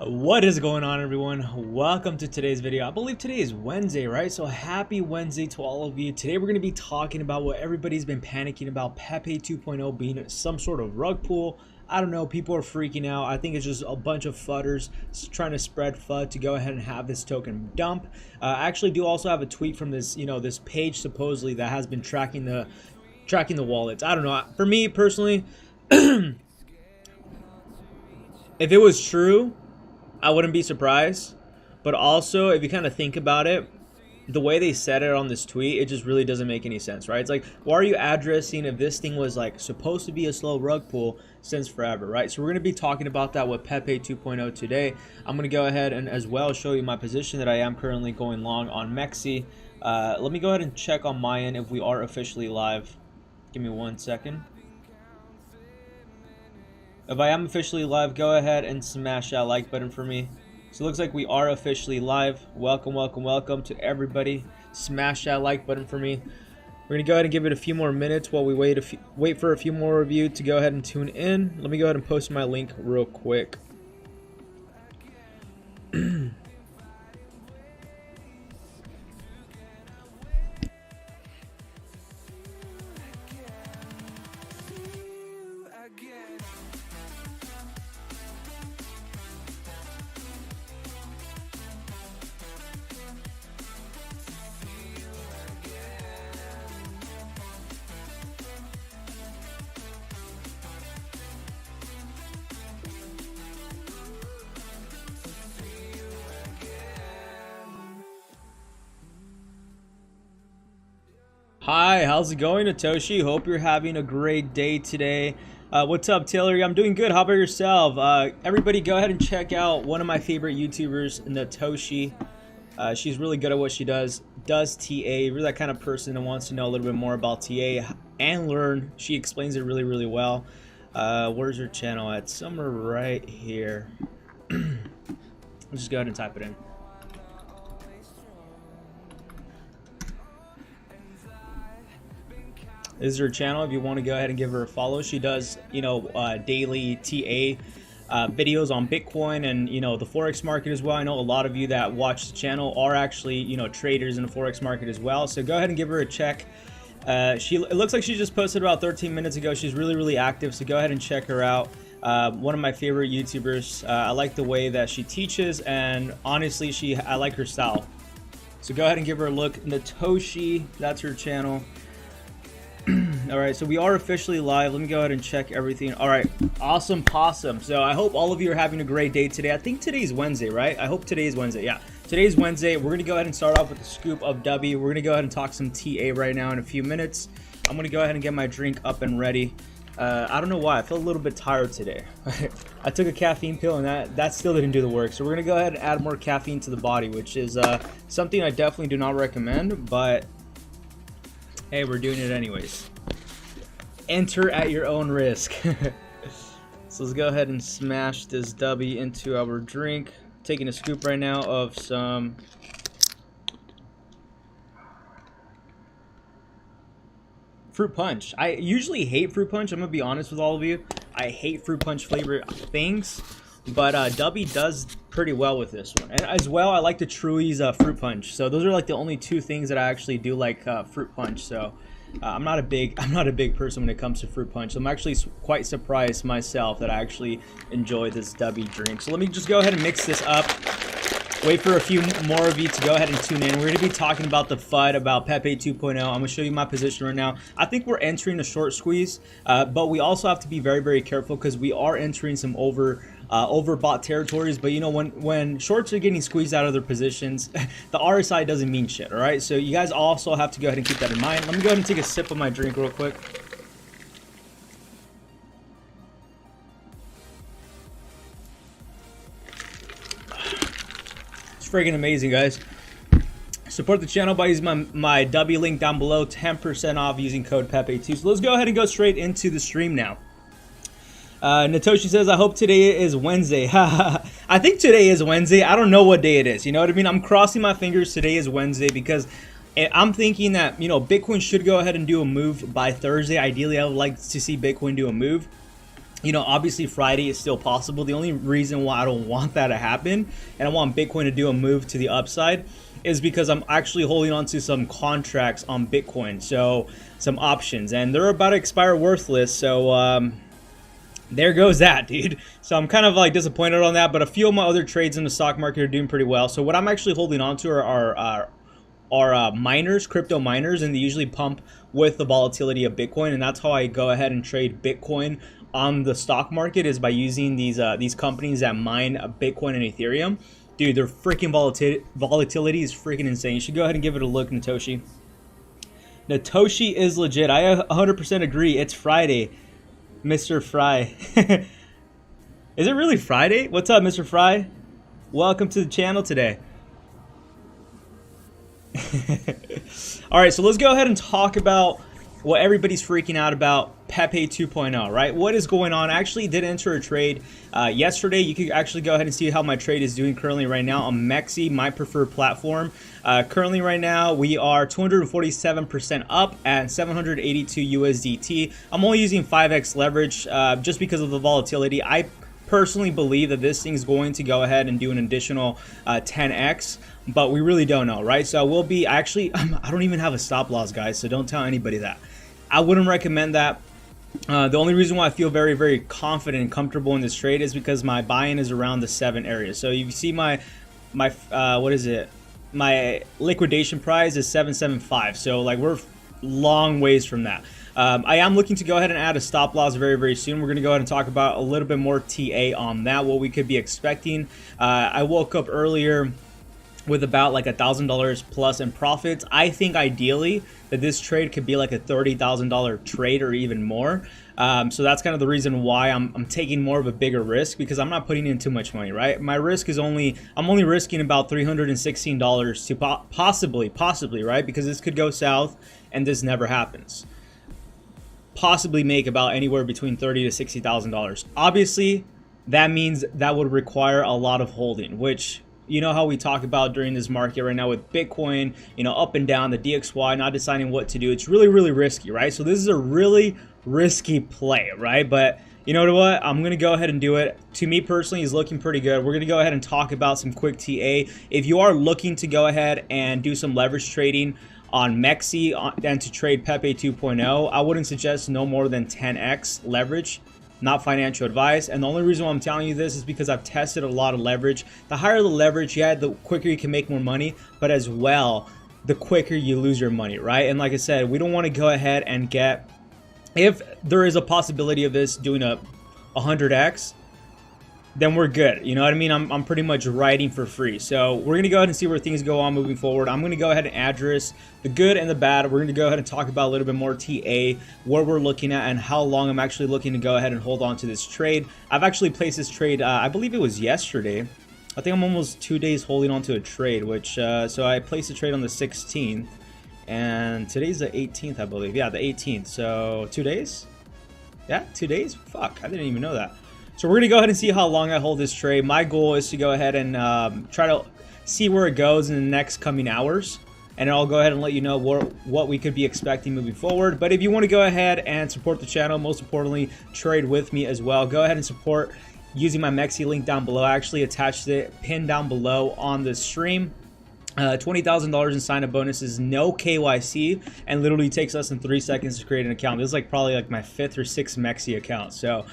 What is going on, everyone? Welcome to today's video. I believe today is Wednesday, right? So happy Wednesday to all of you. Today we're going to be talking about what everybody's been panicking about, Pepe 2.0 being some sort of rug pull. I don't know, people are freaking out. I think it's just a bunch of fudders trying to spread FUD to go ahead and have this token dump. I actually do also have a tweet from this, this page supposedly that has been tracking the wallets. I don't know. For me personally, if it was true, I wouldn't be surprised. But also, if you kind of think about it, the way they said it on this tweet, it just really doesn't make any sense, right? It's like, why are you addressing if this thing was like supposed to be a slow rug pull since forever, right? So we're going to be talking about that with Pepe 2.0 today. I'm going to go ahead and as well show you my position that I am currently going long on MEXC. Let me go ahead and check on my end if we are officially live. Give me 1 second. If I am officially live, go ahead and smash that like button for me. So it looks like we are officially live. Welcome, welcome, welcome to everybody. Smash that like button for me. We're gonna go ahead and give it a few more minutes while we wait for a few more of you to go ahead and tune in. Let me go ahead and post my link real quick. Hi, how's it going, Natoshi? Hope you're having a great day today. What's up, Taylor? I'm doing good. How about yourself? Everybody go ahead and check out one of my favorite YouTubers, Natoshi. She's really good at what she does. Does TA. Really that kind of person that wants to know a little bit more about TA and learn. She explains it really, really well. Where's her channel at? Somewhere right here. Let's just go ahead and type it in. This is her channel if you want to go ahead and give her a follow. She does, daily TA videos on Bitcoin and, the Forex market as well. I know a lot of you that watch the channel are actually, traders in the Forex market as well. So go ahead and give her a check. It looks like she just posted about 13 minutes ago. She's really, really active. So go ahead and check her out. One of my favorite YouTubers. I like the way that she teaches, and honestly, I like her style. So go ahead and give her a look. Natoshi, that's her channel. Alright, so we are officially live. Let me go ahead and check everything. Alright, awesome possum. So I hope all of you are having a great day today. I think today's Wednesday, right? I hope today's Wednesday. Yeah, today's Wednesday. We're going to go ahead and start off with the scoop of W. We're going to go ahead and talk some TA right now in a few minutes. I'm going to go ahead and get my drink up and ready. I don't know why. I feel a little bit tired today. I took a caffeine pill and that still didn't do the work. So we're going to go ahead and add more caffeine to the body, which is something I definitely do not recommend, but hey, we're doing it anyways. Enter at your own risk. So let's go ahead and smash this W into our drink. Taking a scoop right now of some fruit punch. I usually hate fruit punch. I'm gonna be honest with all of you. I hate fruit punch flavor things, but W does pretty well with this one. And as well, I like the Truly's fruit punch. So those are like the only two things that I actually do like fruit punch. So I'm not a big person when it comes to fruit punch. So I'm actually quite surprised myself that I actually enjoy this W drink. So let me just go ahead and mix this up. Wait for a few more of you to go ahead and tune in. We're going to be talking about the FUD about Pepe 2.0. I'm going to show you my position right now. I think we're entering a short squeeze, but we also have to be very, very careful because we are entering some overbought territories. But when shorts are getting squeezed out of their positions, the RSI doesn't mean shit. All right, so you guys also have to go ahead and keep that in mind. Let me go ahead and take a sip of my drink real quick. It's freaking amazing, guys. Support the channel by using my W link down below. 10% off using code Pepe2. So let's go ahead and go straight into the stream now. Natoshi says, I hope today is Wednesday. I think today is Wednesday. I don't know what day it is. You know what I mean? I'm crossing my fingers today is Wednesday because I'm thinking that, Bitcoin should go ahead and do a move by Thursday. Ideally, I would like to see Bitcoin do a move. You know, obviously Friday is still possible. The only reason why I don't want that to happen and I want Bitcoin to do a move to the upside is because I'm actually holding on to some contracts on Bitcoin, so some options, and they're about to expire worthless. So there goes that, dude. So I'm kind of like disappointed on that, but a few of my other trades in the stock market are doing pretty well. So what I'm actually holding on to are miners, crypto miners, and they usually pump with the volatility of Bitcoin, and that's how I go ahead and trade Bitcoin on the stock market, is by using these companies that mine Bitcoin and Ethereum. Dude, their freaking volatility is freaking insane. You should go ahead and give it a look, Natoshi. Natoshi is legit. I 100% agree. It's Friday, Mr. Fry. Is it really Friday? What's up, Mr. Fry? Welcome to the channel today. All right, so let's go ahead and talk about what everybody's freaking out about, Pepe 2.0, right? What is going on? I actually did enter a trade yesterday. You can actually go ahead and see how my trade is doing currently right now on MEXC, my preferred platform. Currently right now, we are 247% up at 782 USDT. I'm only using 5x leverage just because of the volatility. I personally believe that this thing's going to go ahead and do an additional 10x, but we really don't know, right? So we'll be actually, I don't even have a stop loss, guys, so don't tell anybody that. I wouldn't recommend that. The only reason why I feel very, very confident and comfortable in this trade is because my buy-in is around the 7 area. So you see my what is it? My liquidation price is 775. So like we're long ways from that. I am looking to go ahead and add a stop loss very, very soon. We're going to go ahead and talk about a little bit more TA on that, what we could be expecting. I woke up earlier with about like $1,000 plus in profits. I think ideally that this trade could be like a $30,000 trade or even more. So that's kind of the reason why I'm taking more of a bigger risk, because I'm not putting in too much money, right? My risk is I'm only risking about $316 to possibly, right? Because this could go south and this never happens. Possibly make about anywhere between $30,000 to $60,000. Obviously, that means that would require a lot of holding, which, you know how we talk about during this market right now with Bitcoin, you know, up and down, the DXY, not deciding what to do. It's really, really risky, right? So this is a really risky play, right? But you know what? I'm going to go ahead and do it. To me personally, is looking pretty good. We're going to go ahead and talk about some quick TA. If you are looking to go ahead and do some leverage trading on MEXC and to trade Pepe 2.0, I wouldn't suggest no more than 10x leverage. Not financial advice, and the only reason why I'm telling you this is because I've tested a lot of leverage. The higher the leverage, yeah, the quicker you can make more money, but as well, the quicker you lose your money, right? And like I said, we don't want to go ahead and get, if there is a possibility of this doing a 100x, then we're good. You know what I mean? I'm pretty much riding for free. So we're going to go ahead and see where things go on moving forward. I'm going to go ahead and address the good and the bad. We're going to go ahead and talk about a little bit more TA, what we're looking at, and how long I'm actually looking to go ahead and hold on to this trade. I've actually placed this trade, I believe it was yesterday. I think I'm almost 2 days holding on to a trade, which, so I placed a trade on the 16th, and today's the 18th, I believe. Yeah, the 18th. So 2 days? Yeah, 2 days? Fuck, I didn't even know that. So we're going to go ahead and see how long I hold this trade. My goal is to go ahead and try to see where it goes in the next coming hours. And I'll go ahead and let you know what we could be expecting moving forward. But if you want to go ahead and support the channel, most importantly, trade with me as well, go ahead and support using my MEXC link down below. I actually attached it pinned down below on the stream. $20,000 in sign-up bonuses, no KYC, and literally takes less than 3 seconds to create an account. This is like probably like my 5th or 6th MEXC account. So,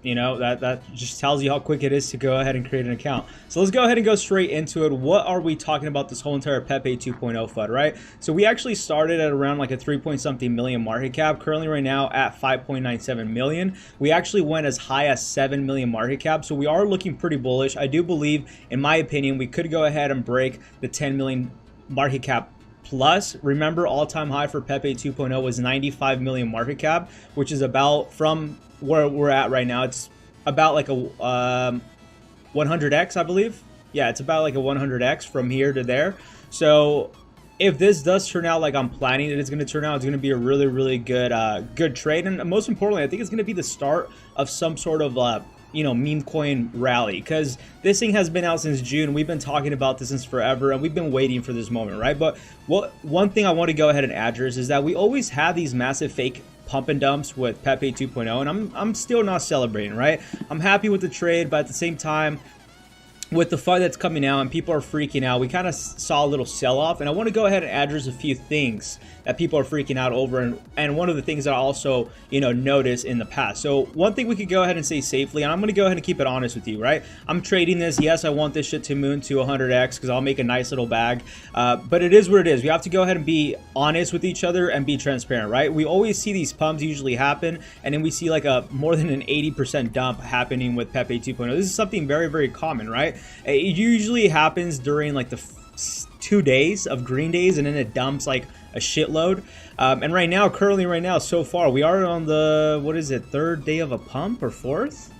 you know, that just tells you how quick it is to go ahead and create an account. So let's go ahead and go straight into it. What are we talking about this whole entire Pepe 2.0 FUD, right? So we actually started at around like a 3-point-something million market cap. Currently right now at 5.97 million. We actually went as high as 7 million market cap. So we are looking pretty bullish. I do believe, in my opinion, we could go ahead and break the 10 million market cap plus. Remember, all-time high for Pepe 2.0 was 95 million market cap, which is about, from where we're at right now, it's about like a 100x, I believe. Yeah, it's about like a 100x from here to there. So if this does turn out like I'm planning it is going to turn out, it's going to be a really, really good good trade. And most importantly, I think it's going to be the start of some sort of you know, meme coin rally, because this thing has been out since June. We've been talking about this since forever, and we've been waiting for this moment, right? But one thing I want to go ahead and address is that we always have these massive fake pump and dumps with Pepe 2.0, and I'm still not celebrating, right? I'm happy with the trade, but at the same time, with the FUD that's coming out and people are freaking out, we kind of saw a little sell-off, and I want to go ahead and address a few things that people are freaking out over, and one of the things that I also, you know, noticed in the past. So one thing we could go ahead and say safely, and I'm going to go ahead and keep it honest with you, right? I'm trading this. Yes, I want this shit to moon to 100x because I'll make a nice little bag, but it is what it is. We have to go ahead and be honest with each other and be transparent, right? We always see these pumps usually happen, and then we see like a more than an 80% dump happening with Pepe 2.0. This is something very, very common, right? It usually happens during like the 2 days of green days, and then it dumps like a shitload. And right now, currently right now, so far, we are on the, what is it, third day of a pump or fourth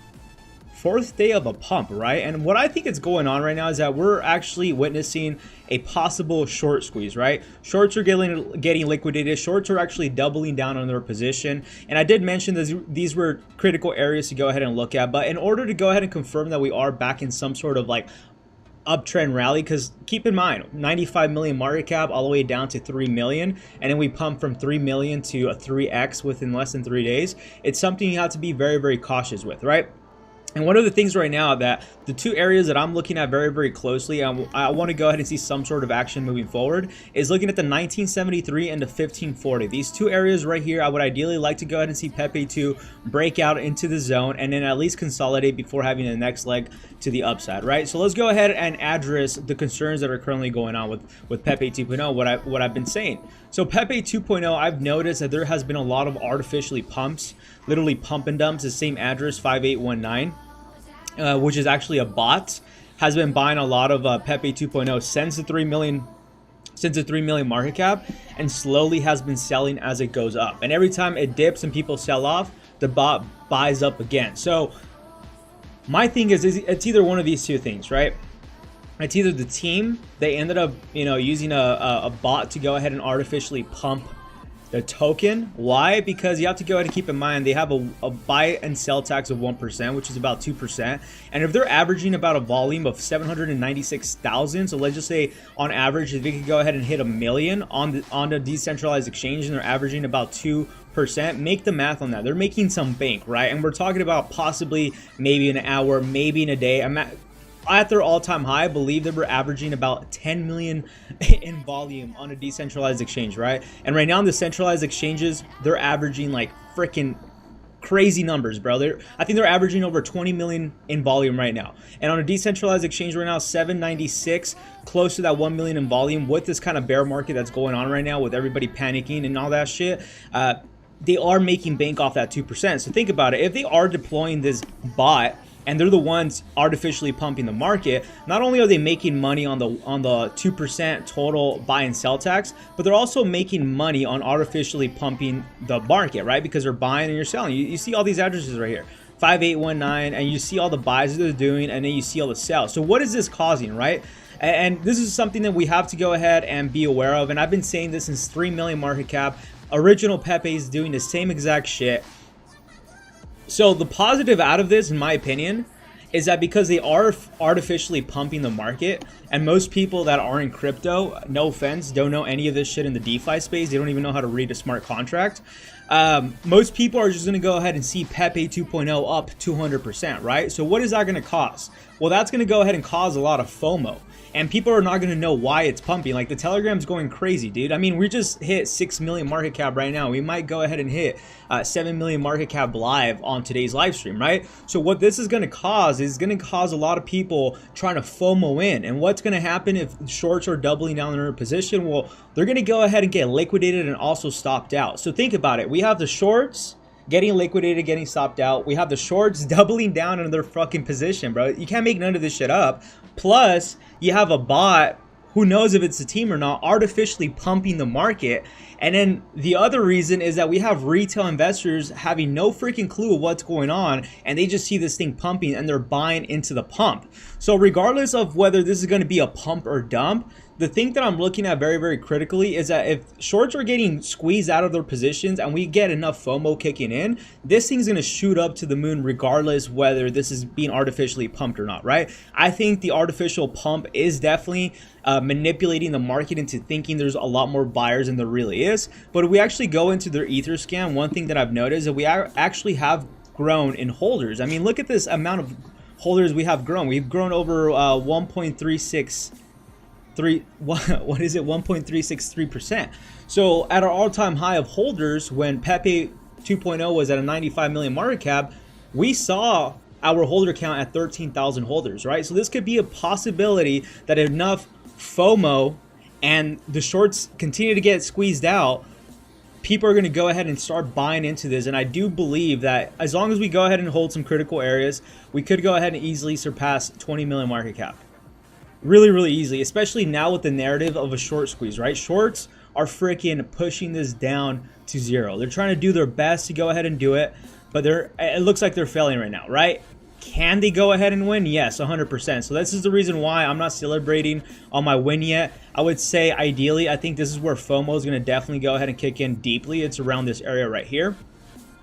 day of a pump, right? And what I think is going on right now is that we're actually witnessing a possible short squeeze, right? Shorts are getting liquidated. Shorts are actually doubling down on their position. And I did mention these were critical areas to go ahead and look at. But in order to go ahead and confirm that we are back in some sort of like uptrend rally, because keep in mind 95 million market cap all the way down to 3 million, and then we pump from 3 million to a 3x within less than 3 days. It's something you have to be very, very cautious with, right? And one of the things right now that the two areas that I'm looking at very, very closely, I want to go ahead and see some sort of action moving forward, is looking at the 1973 and the 1540. These two areas right here, I would ideally like to go ahead and see Pepe 2 break out into the zone and then at least consolidate before having the next leg to the upside, right? So let's go ahead and address the concerns that are currently going on with Pepe 2.0, what I've been saying. So Pepe 2.0, I've noticed that there has been a lot of artificially pumps, literally pump and dumps. The same address 5819, which is actually a bot, has been buying a lot of Pepe 2.0 since the 3 million market cap, and slowly has been selling as it goes up. And every time it dips and people sell off, the bot buys up again. So my thing is it's either one of these two things, right? It's either the team, they ended up, you know, using a bot to go ahead and artificially pump the token. Why? Because you have to go ahead and keep in mind they have a buy and sell tax of 1%, which is about 2%. And if they're averaging about a volume of 796,000, so let's just say on average, if they could go ahead and hit a million on the decentralized exchange, and they're averaging about 2%, make the math on that. They're making some bank, right? And we're talking about possibly maybe an hour, maybe in a day. At their all-time high, I believe they were averaging about 10 million in volume on a decentralized exchange, right? And right now on the centralized exchanges, they're averaging like freaking crazy numbers, bro. I think they're averaging over 20 million in volume right now. And on a decentralized exchange right now, 796, close to that 1 million in volume. With this kind of bear market that's going on right now, with everybody panicking and all that shit, they are making bank off that 2%. So think about it. If they are deploying this bot, and they're the ones artificially pumping the market, not only are they making money on the 2% total buy and sell tax, but they're also making money on artificially pumping the market, right? Because they're buying and you're selling. You see all these addresses right here, 5819, and you see all the buys that they're doing, and then you see all the sells. So what is this causing, right? And this is something that we have to go ahead and be aware of. And I've been saying this since 3 million market cap. Original Pepe is doing the same exact shit. So the positive out of this, in my opinion, is that because they are artificially pumping the market, and most people that are in crypto, no offense, don't know any of this shit in the DeFi space. They don't even know how to read a smart contract. Most people are just going to go ahead and see Pepe 2.0 up 200%, right? So what is that going to cause? Well, that's going to go ahead and cause a lot of FOMO. And people are not going to know why it's pumping. Like, the Telegram's going crazy, dude. I mean, we just hit 6 million market cap right now. We might go ahead and hit 7 million market cap live on today's live stream, right? So what this is going to cause is going to cause a lot of people trying to FOMO in. And what's going to happen if shorts are doubling down in their position? Well, they're going to go ahead and get liquidated and also stopped out. So think about it. We have the shorts getting liquidated, getting stopped out. We have the shorts doubling down in their fucking position, bro. You can't make none of this shit up. Plus, you have a bot, who knows if it's a team or not, artificially pumping the market. And then the other reason is that we have retail investors having no freaking clue of what's going on, and they just see this thing pumping and they're buying into the pump. So regardless of whether this is going to be a pump or dump, the thing that I'm looking at very, very critically is that if shorts are getting squeezed out of their positions and we get enough FOMO kicking in, this thing's going to shoot up to the moon regardless whether this is being artificially pumped or not, right? I think the artificial pump is definitely manipulating the market into thinking there's a lot more buyers than there really is. But if we actually go into their Ether scam, one thing that I've noticed is that we actually have grown in holders. I mean, look at this amount of holders we have grown. We've grown over 1.363%. So at our all-time high of holders, when Pepe 2.0 was at a 95 million market cap, we saw our holder count at 13,000 holders, right? So this could be a possibility that enough FOMO and the shorts continue to get squeezed out, people are going to go ahead and start buying into this. And I do believe that as long as we go ahead and hold some critical areas, we could go ahead and easily surpass 20 million market cap. Really, really easily, especially now with the narrative of a short squeeze, right? Shorts are freaking pushing this down to zero. They're trying to do their best to go ahead and do it, but it looks like they're failing right now, right? Can they go ahead and win? Yes, 100%. So this is the reason why I'm not celebrating on my win yet. I would say ideally, I think this is where FOMO is going to definitely go ahead and kick in deeply. It's around this area right here.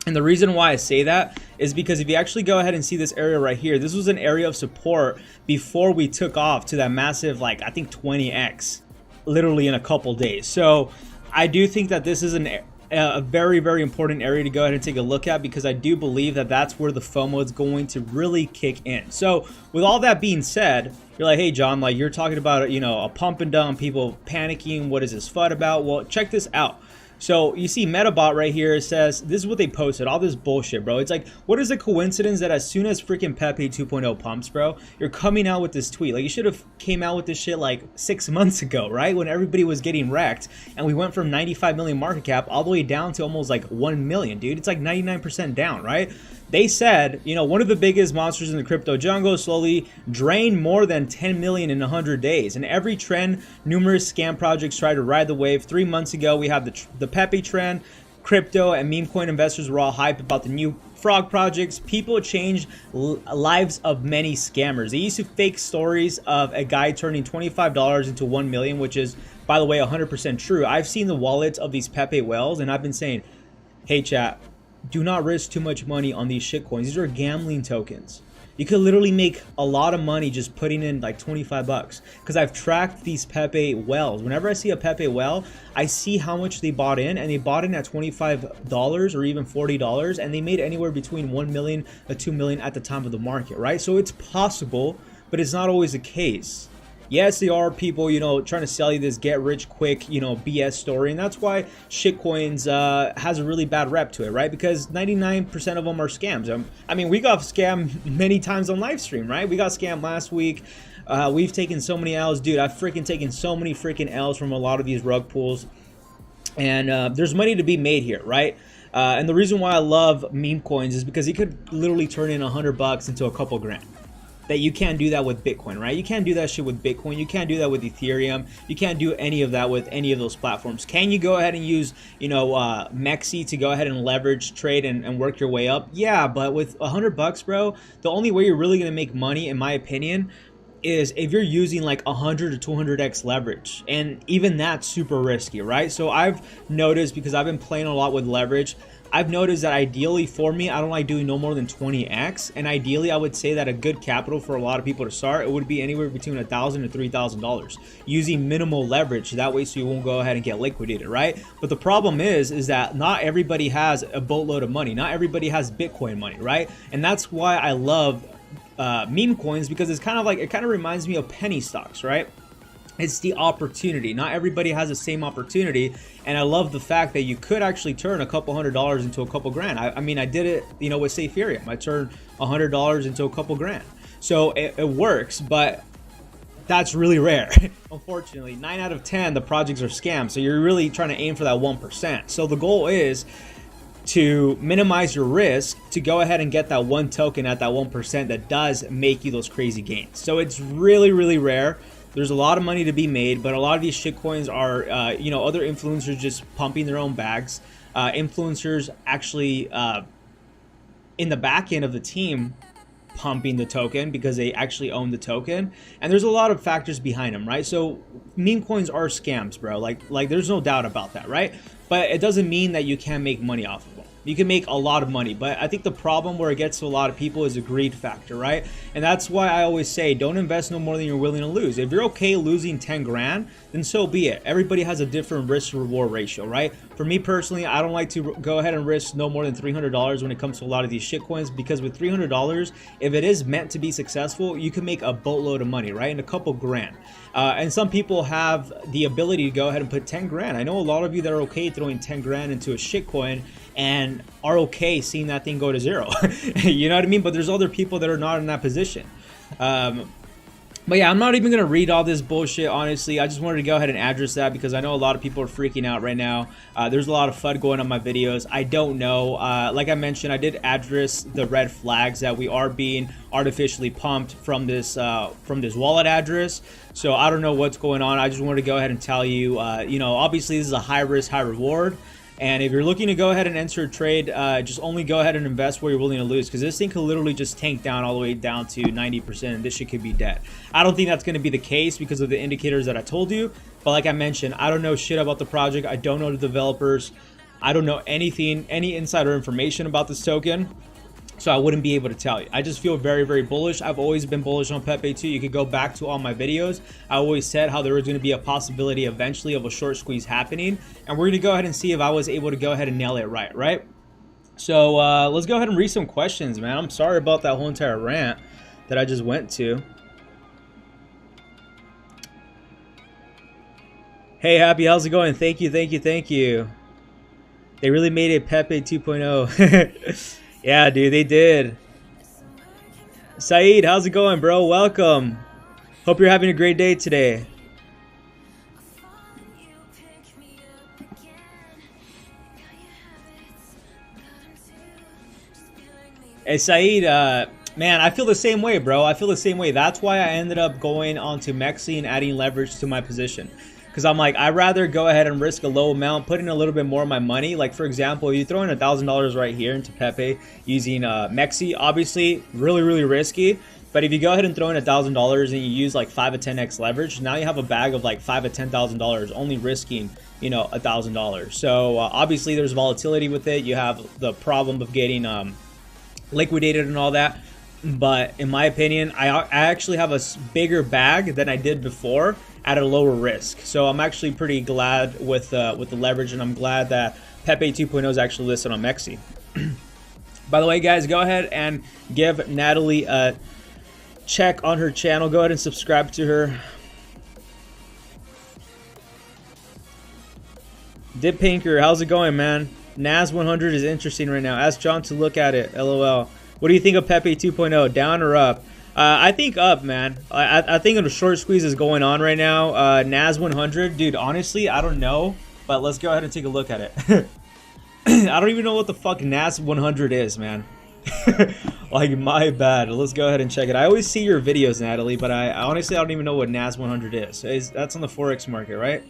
And the reason why I say that is because if you actually go ahead and see this area right here, this was an area of support before we took off to that massive, like, I think 20x literally in a couple days. So I do think that this is a very, very important area to go ahead and take a look at, because I do believe that that's where the FOMO is going to really kick in. So with all that being said, you're like, hey John, like, you're talking about, you know, a pump and dump, people panicking, what is this FUD about? Well, check this out. So you see Metabot right here, it says, this is what they posted, all this bullshit, bro. It's like, what is the coincidence that as soon as freaking Pepe 2.0 pumps, bro, you're coming out with this tweet? Like, you should have came out with this shit like 6 months ago, right? When everybody was getting wrecked and we went from 95 million market cap all the way down to almost like 1 million, dude. It's like 99% down, right? They said, you know, one of the biggest monsters in the crypto jungle slowly drained more than 10 million in 100 days. And every trend, numerous scam projects try to ride the wave. 3 months ago, we have the Pepe trend. Crypto and meme coin investors were all hyped about the new frog projects. People changed lives of many scammers. They used to fake stories of a guy turning $25 into 1 million, which is, by the way, 100% true. I've seen the wallets of these Pepe whales, and I've been saying, hey chat, do not risk too much money on these shit coins. These are gambling tokens. You could literally make a lot of money just putting in like 25 bucks. Because I've tracked these Pepe whales. Whenever I see a Pepe whale, I see how much they bought in. And they bought in at $25 or even $40. And they made anywhere between 1 million to 2 million at the time of the market, right? So it's possible, but it's not always the case. Yes, there are people, you know, trying to sell you this get rich quick, you know, BS story. And that's why shitcoins has a really bad rep to it, right? Because 99% of them are scams. I mean, we got scammed many times on live stream, right? We got scammed last week. We've taken so many L's. Dude, I've freaking taken so many freaking L's from a lot of these rug pulls. And there's money to be made here, right? And the reason why I love meme coins is because you could literally turn in $100 into a couple grand. That you can't do that with Bitcoin, right? You can't do that shit with Bitcoin. You can't do that with Ethereum. You can't do any of that with any of those platforms. Can you go ahead and use, you know, MEXC to go ahead and leverage trade and work your way up? Yeah, but with $100, bro, the only way you're really gonna make money, in my opinion, is if you're using like 100 to 200x leverage, and even that's super risky, right? So I've noticed, because I've been playing a lot with leverage, I've noticed that ideally for me, I don't like doing no more than 20x, and ideally I would say that a good capital for a lot of people to start, it would be anywhere between $1,000 to $3,000 using minimal leverage. That way, so you won't go ahead and get liquidated, right? But the problem is that not everybody has a boatload of money. Not everybody has Bitcoin money, right? And that's why I love meme coins, because it's kind of like, it kind of reminds me of penny stocks, right? It's the opportunity. Not everybody has the same opportunity, and I love the fact that you could actually turn a couple $100 into a couple grand. I mean, I did it, you know, with Ethereum. I turned $100 into a couple grand. So it works, but that's really rare. Unfortunately, 9 out of 10 the projects are scams. So you're really trying to aim for that 1%. So the goal is to minimize your risk, to go ahead and get that one token at that 1% that does make you those crazy gains. So it's really, really rare. There's a lot of money to be made, but a lot of these shitcoins are, you know, other influencers just pumping their own bags. Influencers actually, in the back end of the team, pumping the token because they actually own the token, and there's a lot of factors behind them, right? So meme coins are scams, bro. Like there's no doubt about that, right? But it doesn't mean that you can't make money off of them. You can make a lot of money, but I think the problem where it gets to a lot of people is a greed factor, right? And that's why I always say don't invest no more than you're willing to lose. If you're okay losing 10 grand, then so be it. Everybody has a different risk reward ratio, right? For me personally, I don't like to go ahead and risk no more than $300 when it comes to a lot of these shit coins, because with $300, if it is meant to be successful, you can make a boatload of money, right? And a couple grand. And some people have the ability to go ahead and put 10 grand. I know a lot of you that are okay throwing 10 grand into a shit coin and are okay seeing that thing go to zero. You know what I mean? But there's other people that are not in that position. But yeah, I'm not even going to read all this bullshit, honestly. I just wanted to go ahead and address that because I know a lot of people are freaking out right now. There's a lot of FUD going on my videos. I don't know. Like I mentioned, I did address the red flags that we are being artificially pumped from this wallet address. So I don't know what's going on. I just wanted to go ahead and tell you, you know, obviously this is a high risk, high reward. And if you're looking to go ahead and enter a trade, just only go ahead and invest where you're willing to lose, because this thing could literally just tank down all the way down to 90% and this shit could be dead. I don't think that's going to be the case because of the indicators that I told you. But like I mentioned, I don't know shit about the project. I don't know the developers. I don't know anything, any insider information about this token. So I wouldn't be able to tell you. I just feel very, very bullish. I've always been bullish on Pepe 2. You could go back to all my videos. I always said how there was going to be a possibility eventually of a short squeeze happening. And we're going to go ahead and see if I was able to go ahead and nail it right? So let's go ahead and read some questions, man. I'm sorry about that whole entire rant that I just went to. Hey, Happy, how's it going? Thank you. They really made it Pepe 2.0. Yeah, dude, they did. Saeed, how's it going, bro? Welcome. Hope you're having a great day today. Hey, Saeed, man, I feel the same way, bro. I feel the same way. That's why I ended up going onto MEXC and adding leverage to my position. Because I'm like, I'd rather go ahead and risk a low amount, put in a little bit more of my money. Like, for example, you throw in $1,000 right here into Pepe using MEXC, obviously really, really risky. But if you go ahead and throw in $1,000 and you use like 5 or 10x leverage, now you have a bag of like $5,000 or $10,000, only risking, you know, $1,000. So obviously there's volatility with it. You have the problem of getting liquidated and all that. But in my opinion, I actually have a bigger bag than I did before at a lower risk. So I'm actually pretty glad with the leverage, and I'm glad that Pepe 2.0 is actually listed on MEXC. By the way, guys, go ahead and give Natalie a check on her channel. Go ahead and subscribe to her. Dip Pinker, how's it going, man? NAS 100 is interesting right now. Ask John to look at it. LOL. What do you think of Pepe 2.0? Down or up? I think up, man. I think a short squeeze is going on right now. NAS 100, dude, honestly, I don't know. But let's go ahead and take a look at it. I don't even know what the fuck NAS 100 is, man. Like, my bad. Let's go ahead and check it. I always see your videos, Natalie, but I honestly, I don't even know what NAS 100 is. That's on the Forex market, right?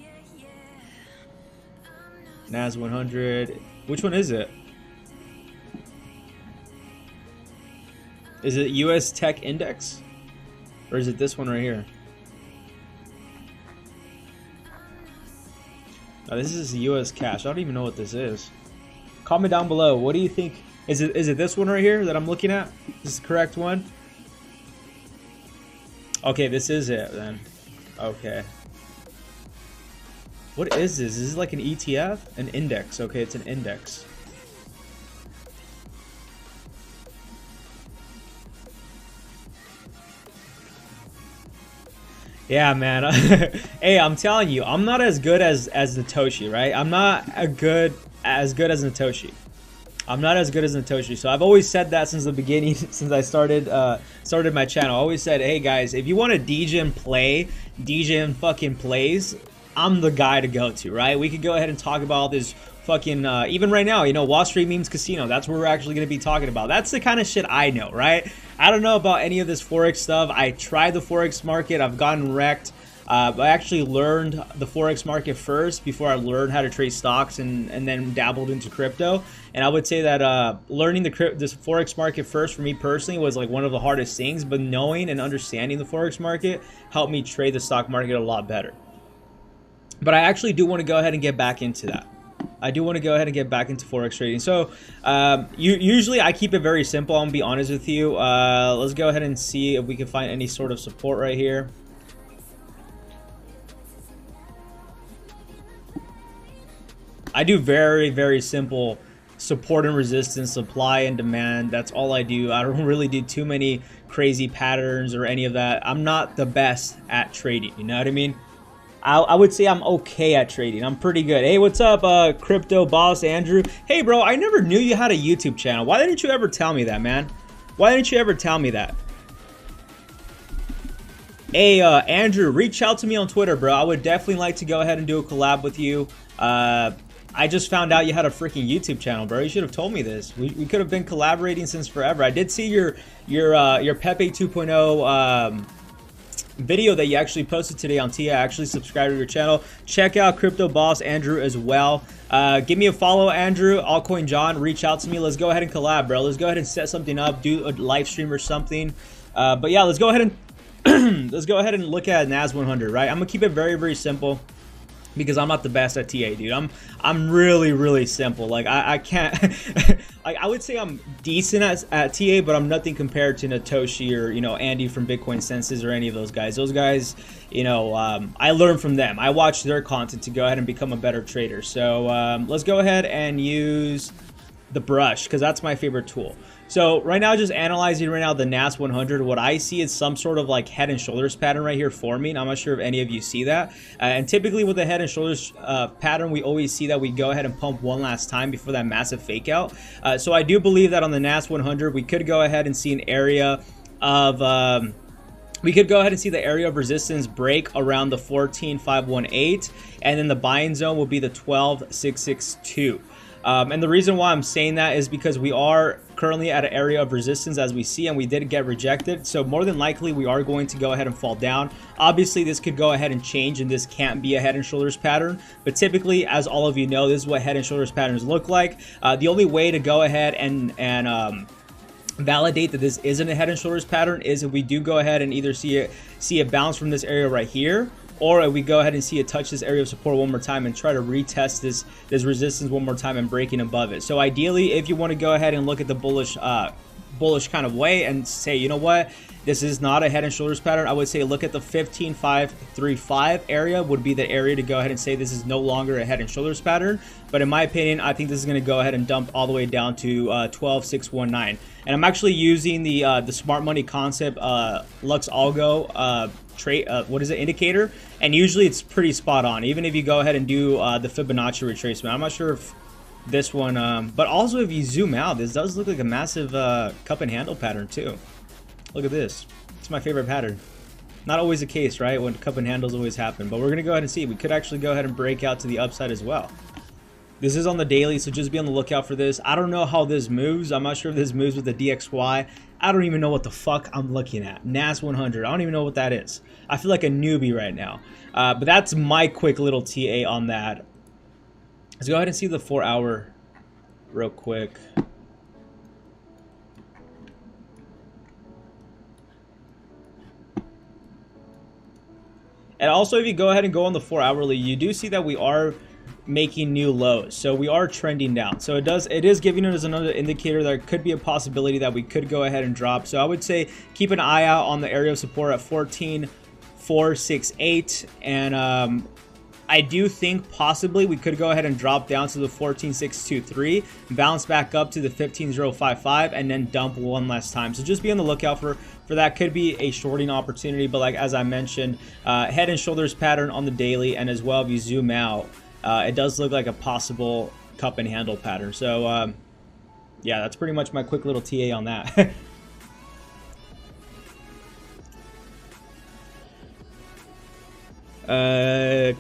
NAS 100. Which one is it? Is it US Tech Index? Or is it this one right here? Oh, this is US Cash. I don't even know what this is. Comment down below. What do you think? Is it this one right here that I'm looking at? Is this the correct one? Okay, this is it then. Okay. What is this? Is this like an ETF? An index. Okay, it's an index. Yeah, man. Hey, I'm telling you, I'm not as good as Natoshi, right? I'm not as good as Natoshi. I'm not as good as Natoshi. So I've always said that since the beginning, since I started my channel. I always said, hey guys, if you want to DJ and fucking plays, I'm the guy to go to, right? We could go ahead and talk about all this fucking even right now, you know, Wall Street Memes Casino. That's what we're actually going to be talking about. That's the kind of shit I know, right? I don't know about any of this Forex stuff. I tried the Forex market. I've gotten wrecked. I actually learned the Forex market first before I learned how to trade stocks and then dabbled into crypto. And I would say that learning this Forex market first for me personally was like one of the hardest things, but knowing and understanding the Forex market helped me trade the stock market a lot better. But I actually do want to go ahead and get back into that. I do want to go ahead and get back into Forex trading. So usually I keep it very simple. I'm going to be honest with you. Let's go ahead and see if we can find any sort of support right here. I do very, very simple support and resistance, supply and demand. That's all I do. I don't really do too many crazy patterns or any of that. I'm not the best at trading. You know what I mean? I would say I'm okay at trading. I'm pretty good. Hey, what's up, crypto boss Andrew? Hey, bro, I never knew you had a YouTube channel. Why didn't you ever tell me that, man? Why didn't you ever tell me that? Hey, Andrew, reach out to me on Twitter, bro. I would definitely like to go ahead and do a collab with you. I just found out you had a freaking YouTube channel, bro. You should have told me this. We could have been collaborating since forever. I did see your Pepe 2.0 video that you actually posted today on Tia. I actually subscribed to your channel. Check out Crypto Boss Andrew as well. Give me a follow, Andrew. ALTCOIN John, reach out to me. Let's go ahead and collab, bro. Let's go ahead and set something up, do a live stream or something. But yeah, let's go ahead and let's go ahead and look at NAS 100, right? I'm gonna keep it very, very simple, because I'm not the best at TA, dude. I'm really, really simple. Like I can't like I would say I'm decent at TA, but I'm nothing compared to Natoshi or, you know, Andy from Bitcoin Senses or any of those guys. Those guys, you know, I learned from them. I watched their content to go ahead and become a better trader. So let's go ahead and use the brush, because that's my favorite tool. So right now, just analyzing right now the NAS 100, what I see is some sort of like head and shoulders pattern right here forming. I'm not sure if any of you see that. And typically with the head and shoulders pattern, we always see that we go ahead and pump one last time before that massive fake out. So I do believe that on the NAS 100, we could go ahead and see an area of we could go ahead and see the area of resistance break around the 14,518, and then the buying zone will be the 12,662. And the reason why I'm saying that is because we are currently at an area of resistance, as we see, and we did get rejected. So more than likely, we are going to go ahead and fall down. Obviously, this could go ahead and change, and this can't be a head and shoulders pattern. But typically, as all of you know, this is what head and shoulders patterns look like. The only way to go ahead and validate that this isn't a head and shoulders pattern is if we do go ahead and either see a bounce from this area right here, or if we go ahead and see it touch this area of support one more time and try to retest this resistance one more time and breaking above it. So ideally, if you want to go ahead and look at the bullish kind of way and say, you know what, this is not a head and shoulders pattern, I would say look at the 15,535 area would be the area to go ahead and say this is no longer a head and shoulders pattern. But in my opinion, I think this is going to go ahead and dump all the way down to 12,619. And I'm actually using the smart money concept Lux Algo indicator, and usually it's pretty spot on, even if you go ahead and do the Fibonacci retracement. I'm not sure if this one, but also if you zoom out, this does look like a massive cup and handle pattern too. Look at this. It's my favorite pattern. Not always the case, right, when cup and handles always happen, but we're gonna go ahead and see. We could actually go ahead and break out to the upside as well. This is on the daily, so just be on the lookout for this. I don't know how this moves. I'm not sure if this moves with the DXY. I don't even know what the fuck I'm looking at. NAS 100. I don't even know what that is. I feel like a newbie right now. But that's my quick little TA on that. Let's go ahead and see the 4 hour real quick. And also, if you go ahead and go on the 4 hourly, you do see that we are making new lows, so we are trending down. So it is giving us another indicator that could be a possibility that we could go ahead and drop. So I would say keep an eye out on the area of support at 14,468, and I do think possibly we could go ahead and drop down to the 14,623, bounce back up to the 15,055, and then dump one last time. So just be on the lookout for that. Could be a shorting opportunity, but like as I mentioned, head and shoulders pattern on the daily, and as well if you zoom out, it does look like a possible cup and handle pattern. So yeah, that's pretty much my quick little TA on that.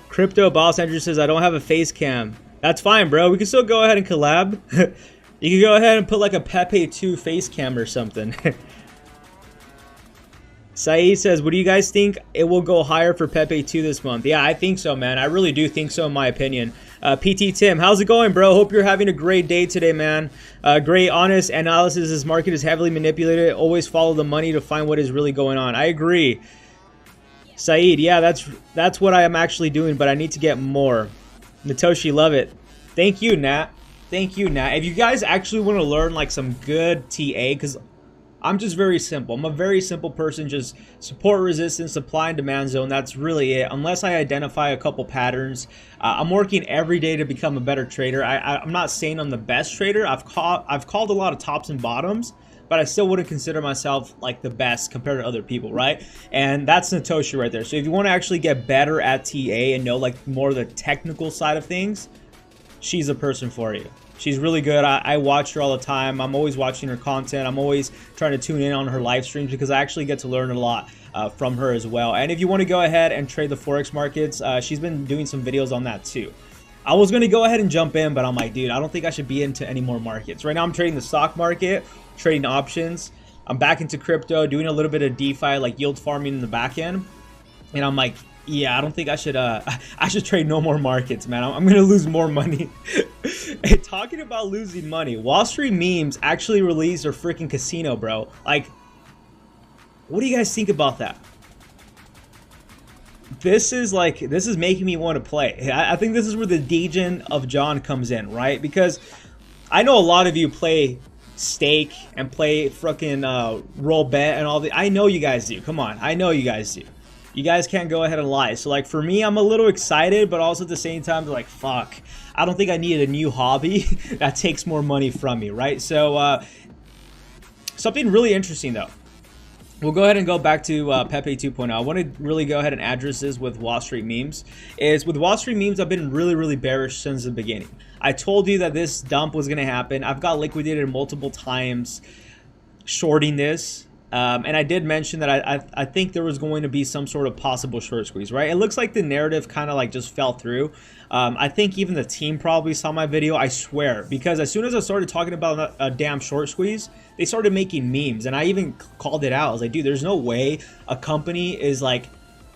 Crypto Boss Andrew says I don't have a face cam. That's fine, bro. We can still go ahead and collab. You can go ahead and put like a Pepe 2 face cam or something. Saeed says, what do you guys think? It will go higher for Pepe 2 this month. Yeah, I think so, man. I really do think so, in my opinion. PT Tim, how's it going, bro? Hope you're having a great day today, man. Great, honest analysis. This market is heavily manipulated. Always follow the money to find what is really going on. I agree. Saeed, yeah, that's what I am actually doing, but I need to get more. Natoshi, love it. Thank you, Nat. Thank you, Nat. If you guys actually want to learn like some good TA, because I'm just very simple. I'm a very simple person. Just support resistance, supply and demand zone. That's really it. Unless I identify a couple patterns, I'm working every day to become a better trader. I'm not saying I'm the best trader. I've called a lot of tops and bottoms, but I still wouldn't consider myself like the best compared to other people, right? And that's Natoshi right there. So if you want to actually get better at TA and know like more of the technical side of things, she's a person for you. She's really good. I watch her all the time. I'm always watching her content. I'm always trying to tune in on her live streams because I actually get to learn a lot from her as well. And if you want to go ahead and trade the Forex markets, she's been doing some videos on that too. I was going to go ahead and jump in, but I'm like, dude, I don't think I should be into any more markets. Right now I'm trading the stock market, trading options. I'm back into crypto, doing a little bit of DeFi, like yield farming in the back end. And I'm like, yeah, I don't think I should trade no more markets, man. I'm gonna lose more money. Hey, talking about losing money, Wall Street Memes actually released their freaking casino, bro. Like, what do you guys think about that? This is making me want to play. I think this is where the Degen of John comes in, right? Because I know a lot of you play stake and play freaking roll bet and all the. I know you guys do. Come on, I know you guys do. You guys can't go ahead and lie. So like for me, I'm a little excited, but also at the same time, like, fuck, I don't think I need a new hobby that takes more money from me, right? So something really interesting though. We'll go ahead and go back to Pepe 2.0. I want to really go ahead and address this with Wall Street Memes. With Wall Street Memes, I've been really bearish since the beginning. I told you that this dump was going to happen. I've got liquidated multiple times shorting this. And I did mention that I think there was going to be some sort of possible short squeeze, right? It looks like the narrative kind of like just fell through. I think even the team probably saw my video, I swear, because as soon as I started talking about a damn short squeeze, they started making memes, and I even called it out. I was like, dude, there's no way a company is like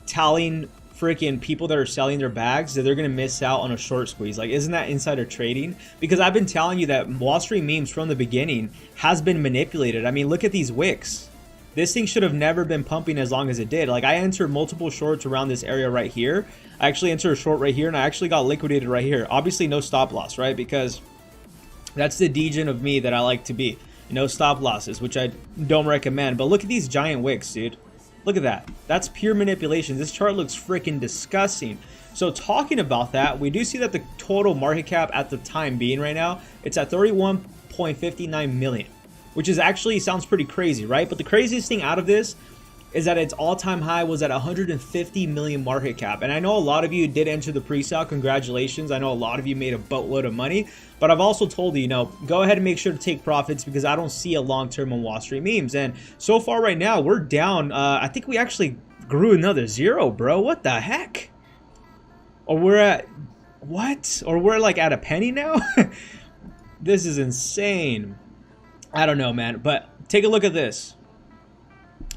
telling freaking people that are selling their bags that they're gonna miss out on a short squeeze. Like, isn't that insider trading? Because I've been telling you that Wall Street Memes from the beginning has been manipulated. I mean, look at these wicks. This thing should have never been pumping as long as it did. Like, I entered multiple shorts around this area right here. I actually entered a short right here, and I actually got liquidated right here. Obviously, no stop loss, right? Because that's the degen of me that I like to be. No stop losses, which I don't recommend. But look at these giant wicks, dude. Look at that. That's pure manipulation. This chart looks freaking disgusting. So talking about that, we do see that the total market cap at the time being right now, it's at 31.59 million. Which is actually sounds pretty crazy, right? But the craziest thing out of this is that its all-time high was at 150 million market cap. And I know a lot of you did enter the pre-sale. Congratulations. I know a lot of you made a boatload of money. But I've also told you, you know, go ahead and make sure to take profits because I don't see a long-term on Wall Street Memes. And so far right now, we're down. I think we actually grew another 0, bro. What the heck? Or we're at... What? Or we're like at a penny now? This is insane. I don't know, man, but take a look at this.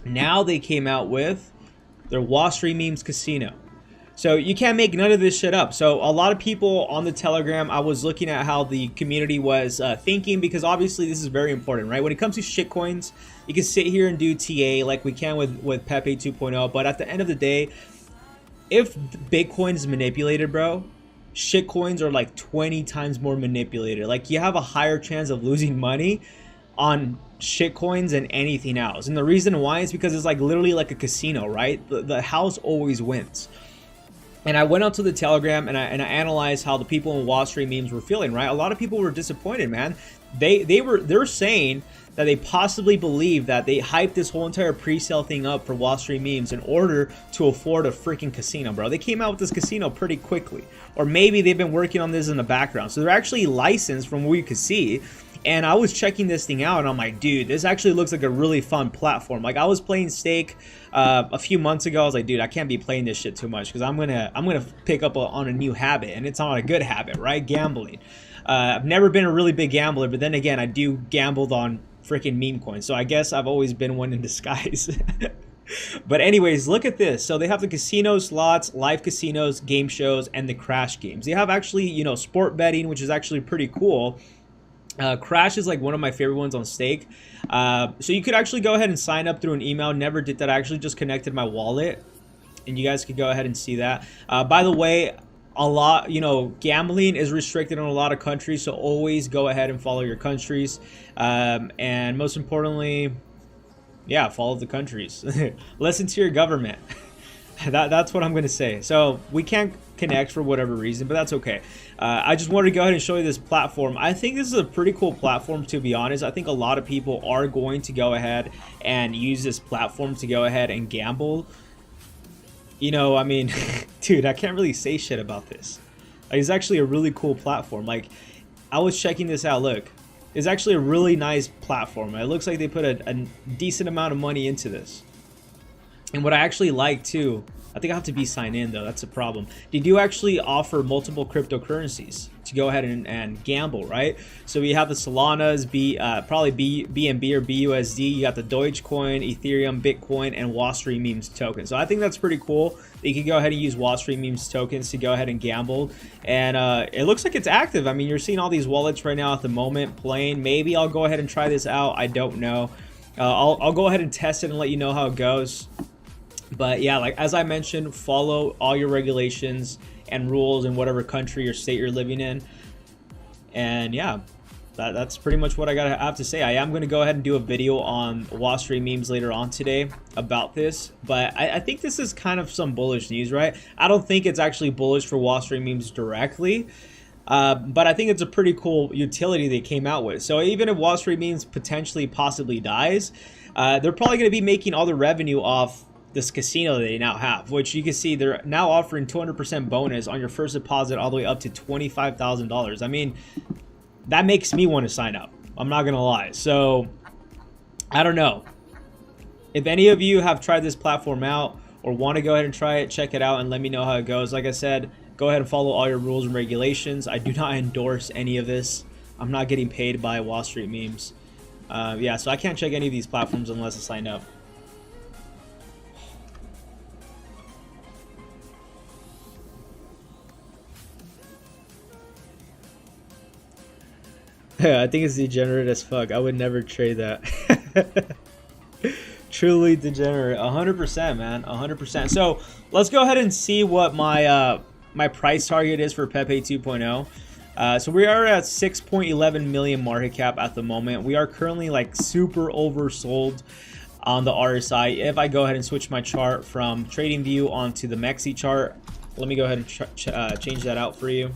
Now they came out with their Wall Street Memes casino. So you can't make none of this shit up. So a lot of people on the Telegram, I was looking at how the community was thinking, because obviously this is very important, right? When it comes to shitcoins, you can sit here and do TA like we can with Pepe 2.0, but at the end of the day, if Bitcoin is manipulated, bro, shitcoins are like 20 times more manipulated. Like, you have a higher chance of losing money on shitcoins than anything else. And the reason why is because it's like literally like a casino, right? The house always wins. And I went out to the Telegram and I analyzed how the people in Wall Street Memes were feeling, right? A lot of people were disappointed, man. They're saying that they possibly believe that they hyped this whole entire pre-sale thing up for Wall Street Memes in order to afford a freaking casino, bro. They came out with this casino pretty quickly. Or maybe they've been working on this in the background. So they're actually licensed from what you could see. And I was checking this thing out and I'm like, dude, this actually looks like a really fun platform. Like, I was playing stake a few months ago. I was like, dude, I can't be playing this shit too much because I'm gonna pick up on a new habit, and it's not a good habit, right? Gambling. I've never been a really big gambler, but then again, I do gambled on freaking meme coins. So I guess I've always been one in disguise. But anyways, look at this. So they have the casino slots, live casinos, game shows, and the crash games. They have actually, you know, sport betting, which is actually pretty cool. Crash is like one of my favorite ones on stake. So you could actually go ahead and sign up through an email. Never did that. I actually just connected my wallet, and you guys could go ahead and see that. By the way, a lot, you know, gambling is restricted in a lot of countries, so always go ahead and follow your countries. And most importantly, yeah, follow the countries. Listen to your government. That's what I'm going to say. So we can't connect for whatever reason, but that's okay. I just wanted to go ahead and show you this platform. I think this is a pretty cool platform, to be honest. I think a lot of people are going to go ahead and use this platform to go ahead and gamble. You know, I mean, dude, I can't really say shit about this. Like, it's actually a really cool platform. Like, I was checking this out. Look, it's actually a really nice platform. It looks like they put a decent amount of money into this. And what I actually like too, I think I have to be signed in though, that's a problem. They do actually offer multiple cryptocurrencies to go ahead and gamble, right? So we have the Solanas, probably BNB or BUSD. You got the Dogecoin, Ethereum, Bitcoin, and Wall Street Memes token. So I think that's pretty cool. You can go ahead and use Wall Street Memes tokens to go ahead and gamble. And it looks like it's active. I mean, you're seeing all these wallets right now at the moment playing. Maybe I'll go ahead and try this out. I don't know. I'll go ahead and test it and let you know how it goes. But yeah, like as I mentioned, follow all your regulations and rules in whatever country or state you're living in. And yeah, that's pretty much what I have to say. I am going to go ahead and do a video on Wall Street Memes later on today about this. But I think this is kind of some bullish news, right? I don't think it's actually bullish for Wall Street Memes directly. But I think it's a pretty cool utility they came out with. So even if Wall Street Memes potentially possibly dies, they're probably going to be making all the revenue off this casino that they now have, which you can see they're now offering 200% bonus on your first deposit all the way up to $25,000. I mean, that makes me want to sign up. I'm not gonna lie. So I don't know if any of you have tried this platform out or want to go ahead and try it. Check it out and let me know how it goes. Like I said, go ahead and follow all your rules and regulations. I do not endorse any of this. I'm not getting paid by Wall Street Memes. Yeah, so I can't check any of these platforms unless I sign up. I think it's degenerate as fuck. I would never trade that. Truly degenerate. 100%, man. 100%. So let's go ahead and see what my my price target is for Pepe 2.0. So we are at 6.11 million market cap at the moment. We are currently like super oversold on the RSI. If I go ahead and switch my chart from TradingView onto the MEXC chart, let me go ahead and change that out for you.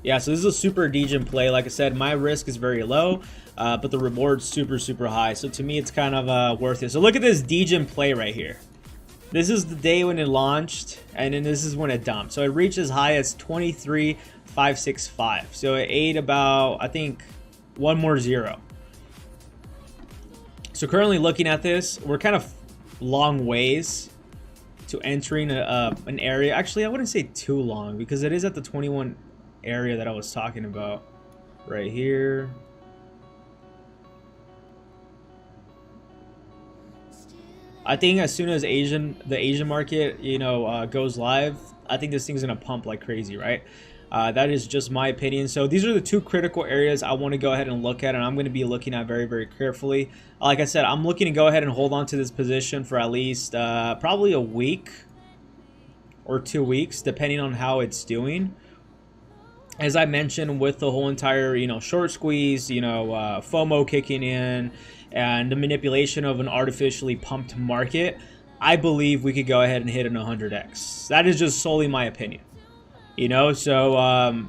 Yeah, so this is a super degen play. Like I said, my risk is very low, but the reward's super high. So to me, it's kind of worth it. So look at this degen play right here. This is the day when it launched, and then this is when it dumped. So it reached as high as 23,565. So it ate about, I think, one more zero. So currently looking at this, we're kind of long ways to entering an area. Actually, I wouldn't say too long because it is at the 21 area that I was talking about right here. I think as soon as the Asian market, you know, goes live, I think this thing's gonna pump like crazy, right? That is just my opinion. So these are the two critical areas I want to go ahead and look at, and I'm going to be looking at very carefully. Like I said, I'm looking to go ahead and hold on to this position for at least probably a week or 2 weeks, depending on how it's doing. As I mentioned, with the whole entire, you know, short squeeze, you know, FOMO kicking in, and the manipulation of an artificially pumped market, I believe we could go ahead and hit an 100x. That is just solely my opinion. You know, so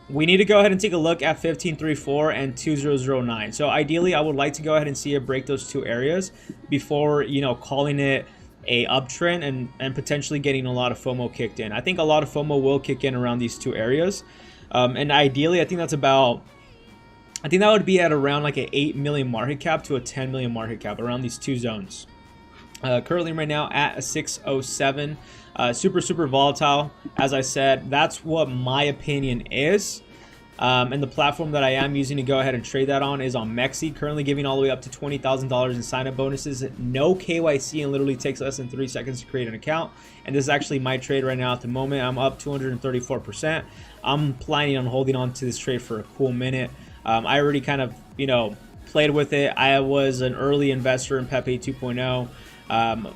we need to go ahead and take a look at 1534 and 2009. So ideally, I would like to go ahead and see it break those two areas before, you know, calling it a uptrend and potentially getting a lot of FOMO kicked in. I think a lot of FOMO will kick in around these two areas. And ideally, I think that's about, I think that would be at around like an 8 million market cap to a 10 million market cap around these two zones. Currently right now at a 607, super volatile. As I said, that's what my opinion is. And the platform that I am using to go ahead and trade that on is on MEXC, currently giving all the way up to $20,000 in sign-up bonuses. No KYC, and literally takes less than 3 seconds to create an account. And this is actually my trade right now at the moment. I'm up 234%. I'm planning on holding on to this trade for a cool minute. I already kind of, played with it. I was an early investor in Pepe 2.0.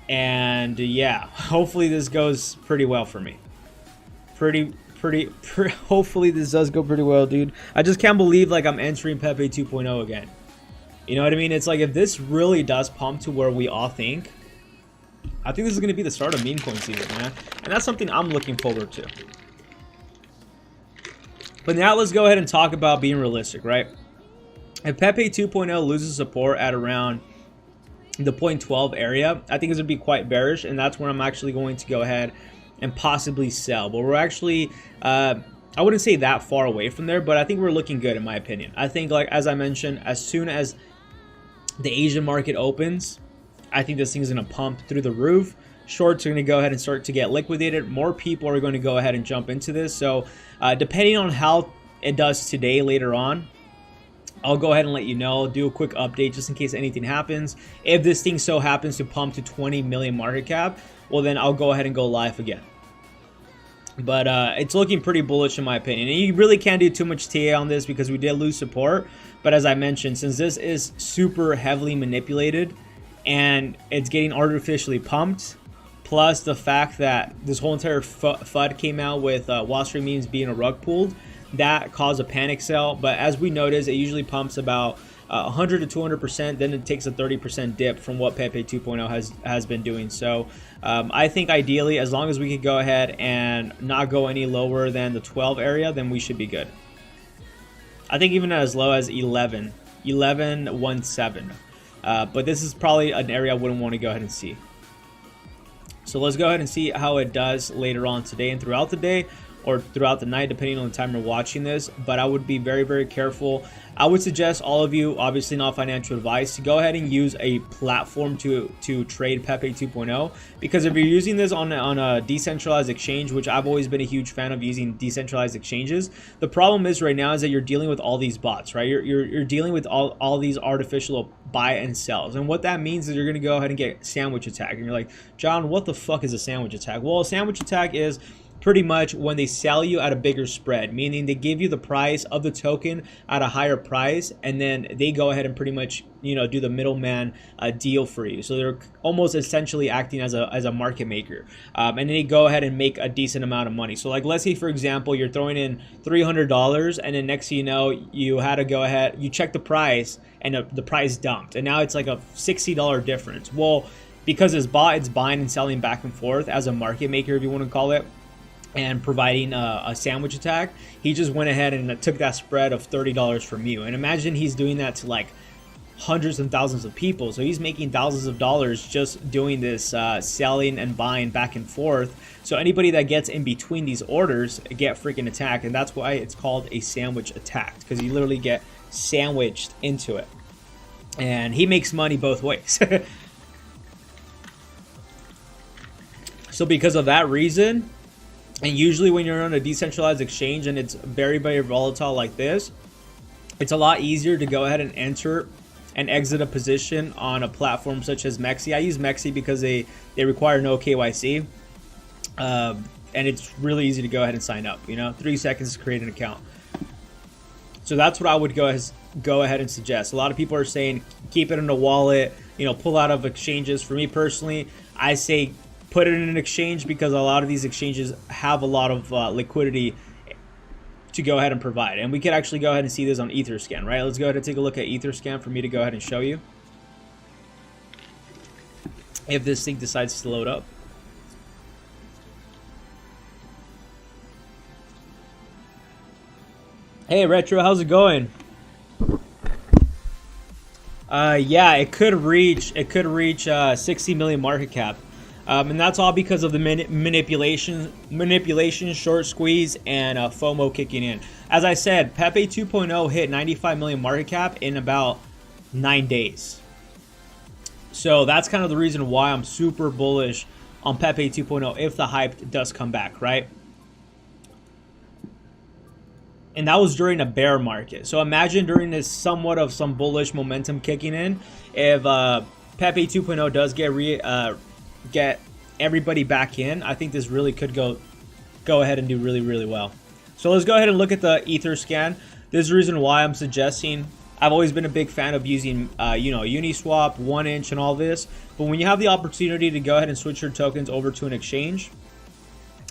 And yeah, hopefully this goes pretty well for me. Hopefully this does go pretty well, dude. I just can't believe like I'm entering Pepe 2.0 again. You know what I mean? It's like if this really does pump to where we all think, I think this is going to be the start of meme coin season, man. And that's something I'm looking forward to. But now let's go ahead and talk about being realistic, right? If Pepe 2.0 loses support at around the 0.12 area, I think it's going to be quite bearish, and that's where I'm actually going to go ahead and possibly sell. But we're actually, I wouldn't say that far away from there, but I think we're looking good in my opinion. I think, like as I mentioned, as soon as the Asian market opens, I think this thing's going to pump through the roof. Shorts are going to go ahead and start to get liquidated. More people are going to go ahead and jump into this. So depending on how it does today later on, I'll go ahead and let you know, do a quick update just in case anything happens. If this thing so happens to pump to 20 million market cap, well then I'll go ahead and go live again. But it's looking pretty bullish in my opinion. And you really can't do too much TA on this because we did lose support. But as I mentioned, since this is super heavily manipulated and it's getting artificially pumped, plus the fact that this whole entire FUD came out with Wall Street memes being a rug pulled, that caused a panic sell. But as we noticed, it usually pumps about 100 to 200%, then it takes a 30% dip from what Pepe 2.0 has been doing. So I think ideally, as long as we can go ahead and not go any lower than the 12 area, then we should be good. I think even as low as 11.17. But this is probably an area I wouldn't want to go ahead and see. So let's go ahead and see how it does later on today and throughout the day, or throughout the night, depending on the time you're watching this. But I would be very, very careful. I would suggest all of you, obviously not financial advice, to go ahead and use a platform to trade Pepe 2.0, because if you're using this on a decentralized exchange, which I've always been a huge fan of using decentralized exchanges, the problem is right now is that you're dealing with all these bots, right? You're dealing with all these artificial buy and sells, and what that means is you're going to go ahead and get sandwich attack. And you're like, John, what the fuck is a sandwich attack? Well, a sandwich attack is pretty much when they sell you at a bigger spread, meaning they give you the price of the token at a higher price, and then they go ahead and pretty much, do the middleman deal for you. So they're almost essentially acting as a market maker, and then they go ahead and make a decent amount of money. So like, let's say for example, you're throwing in $300, and then next thing you know, you had to go ahead, you check the price, and the price dumped, and now it's like a $60 difference. Well, because it's buying and selling back and forth as a market maker, if you want to call it, and providing a sandwich attack, he just went ahead and took that spread of $30 from you. And imagine he's doing that to like hundreds and thousands of people. So he's making thousands of dollars just doing this selling and buying back and forth. So anybody that gets in between these orders get freaking attacked. And that's why it's called a sandwich attack, because you literally get sandwiched into it. And he makes money both ways. So because of that reason, and usually when you're on a decentralized exchange and it's very, very volatile like this, it's a lot easier to go ahead and enter and exit a position on a platform such as MEXC. I use MEXC because they require no KYC. And it's really easy to go ahead and sign up, 3 seconds to create an account. So that's what I would go ahead and suggest. A lot of people are saying keep it in a wallet, pull out of exchanges. For me personally, I say put it in an exchange, because a lot of these exchanges have a lot of liquidity to go ahead and provide. And we could actually go ahead and see this on Etherscan, right? Let's go ahead and take a look at Etherscan for me to go ahead and show you if this thing decides to load up. Hey Retro, how's it going? Yeah, it could reach 60 million market cap. And that's all because of the manipulation, short squeeze, and FOMO kicking in. As I said, Pepe 2.0 hit 95 million market cap in about 9 days. So that's kind of the reason why I'm super bullish on Pepe 2.0 if the hype does come back, right? and that was during a bear market. So imagine during this somewhat of some bullish momentum kicking in, if Pepe 2.0 does get everybody back in, I think this really could go ahead and do really well. So let's go ahead and look at the Ether scan. This is the reason why I'm suggesting. I've always been a big fan of using, Uniswap, 1inch, and all this. But when you have the opportunity to go ahead and switch your tokens over to an exchange,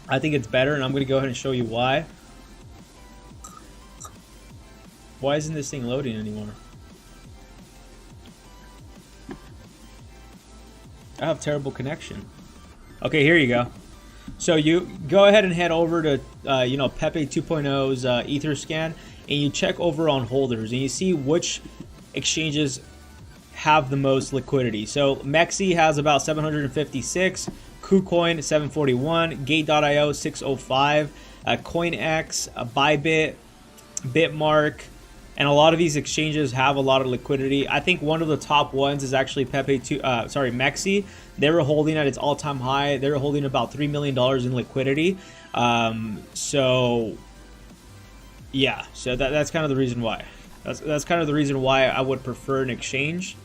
I think it's better, and I'm going to go ahead and show you why. Why isn't this thing loading anymore? I have terrible connection. Okay, here you go. So you go ahead and head over to, Pepe 2.0's Ether scan, and you check over on holders, and you see which exchanges have the most liquidity. So MEXC has about 756, KuCoin 741, Gate.io 605, CoinX, Bybit, Bitmark, and a lot of these exchanges have a lot of liquidity. I think one of the top ones is actually MEXC. They were holding at its all-time high. They were holding about $3 million in liquidity. So yeah, so that's kind of the reason why. That's kind of the reason why I would prefer an exchange.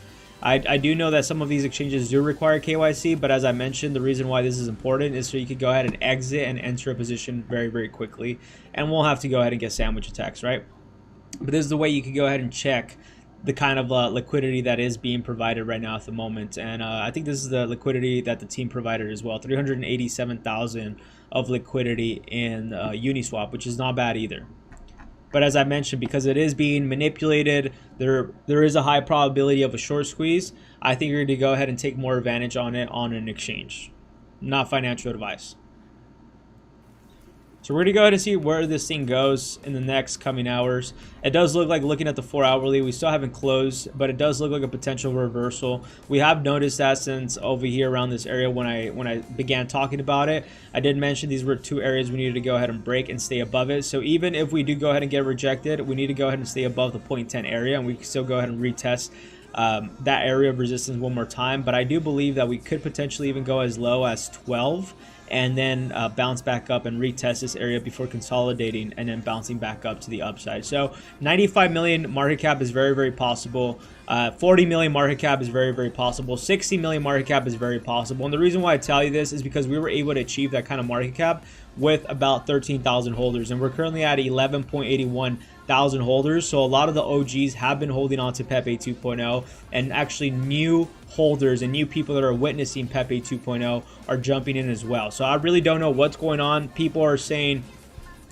I do know that some of these exchanges do require KYC, but as I mentioned, the reason why this is important is so you could go ahead and exit and enter a position very quickly, and we'll have to go ahead and get sandwich attacks, right? But this is the way you can go ahead and check the kind of liquidity that is being provided right now at the moment. And I think this is the liquidity that the team provided as well. 387,000 of liquidity in Uniswap, which is not bad either. But as I mentioned, because it is being manipulated, there is a high probability of a short squeeze. I think you're going to go ahead and take more advantage on it on an exchange. Not financial advice. So we're going to go ahead and see where this thing goes in the next coming hours. It does look like, looking at the 4 hourly, we still haven't closed, but it does look like a potential reversal. We have noticed that since over here around this area when I began talking about it. I did mention these were two areas we needed to go ahead and break and stay above it. So even if we do go ahead and get rejected, we need to go ahead and stay above the 0.10 area, and we can still go ahead and retest that area of resistance one more time. But I do believe that we could potentially even go as low as 12 and then bounce back up and retest this area before consolidating and then bouncing back up to the upside. So 95 million market cap is very possible. 40 million market cap is very possible. 60 million market cap is very possible. And the reason why I tell you this is because we were able to achieve that kind of market cap with about 13,000 holders, and we're currently at 11.81 thousand holders. So a lot of the OGs have been holding on to Pepe 2.0, and actually new holders and new people that are witnessing Pepe 2.0 are jumping in as well. So I really don't know what's going on. People are saying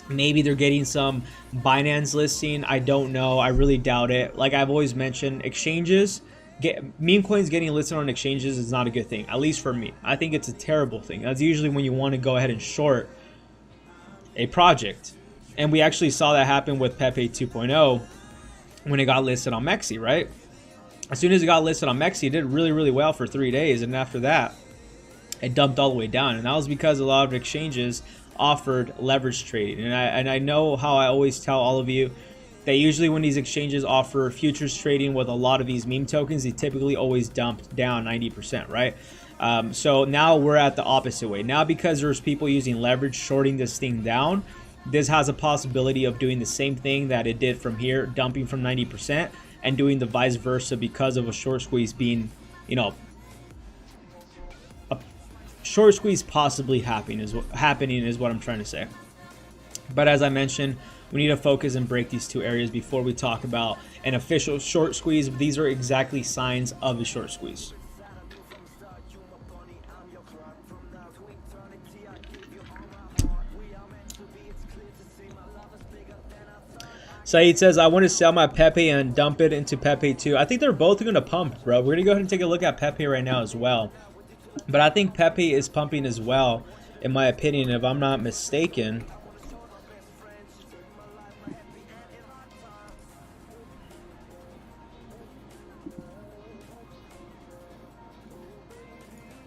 maybe they're getting some Binance listing. I don't know. I really doubt it. Like I've always mentioned, exchanges, meme coins getting listed on exchanges is not a good thing, at least for me. I think it's a terrible thing. That's usually when you want to go ahead and short a project. And we actually saw that happen with Pepe 2.0 when it got listed on MEXC, right? As soon as it got listed on MEXC, it did really well for 3 days. And after that, it dumped all the way down. And that was because a lot of exchanges offered leverage trading. And I know how I always tell all of you that usually when these exchanges offer futures trading with a lot of these meme tokens, they typically always dump down 90%, right? So now we're at the opposite way. Now because there's people using leverage shorting this thing down, this has a possibility of doing the same thing that it did from here, dumping from 90% and doing the vice versa because of a short squeeze being, a short squeeze possibly happening is what I'm trying to say. But as I mentioned, we need to focus and break these two areas before we talk about an official short squeeze. These are exactly signs of a short squeeze. Saeed says, I want to sell my Pepe and dump it into Pepe 2. I think they're both going to pump, bro. We're going to go ahead and take a look at Pepe right now as well. But I think Pepe is pumping as well, in my opinion, if I'm not mistaken.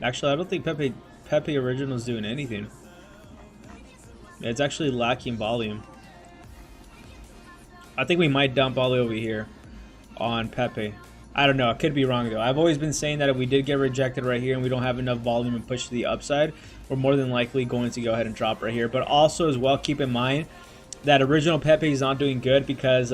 Actually, I don't think Pepe Original is doing anything. It's actually lacking volume. I think we might dump all the way over here on Pepe. I don't know. I could be wrong, though. I've always been saying that if we did get rejected right here and we don't have enough volume and push to the upside, we're more than likely going to go ahead and drop right here. But also as well, keep in mind, that original Pepe is not doing good because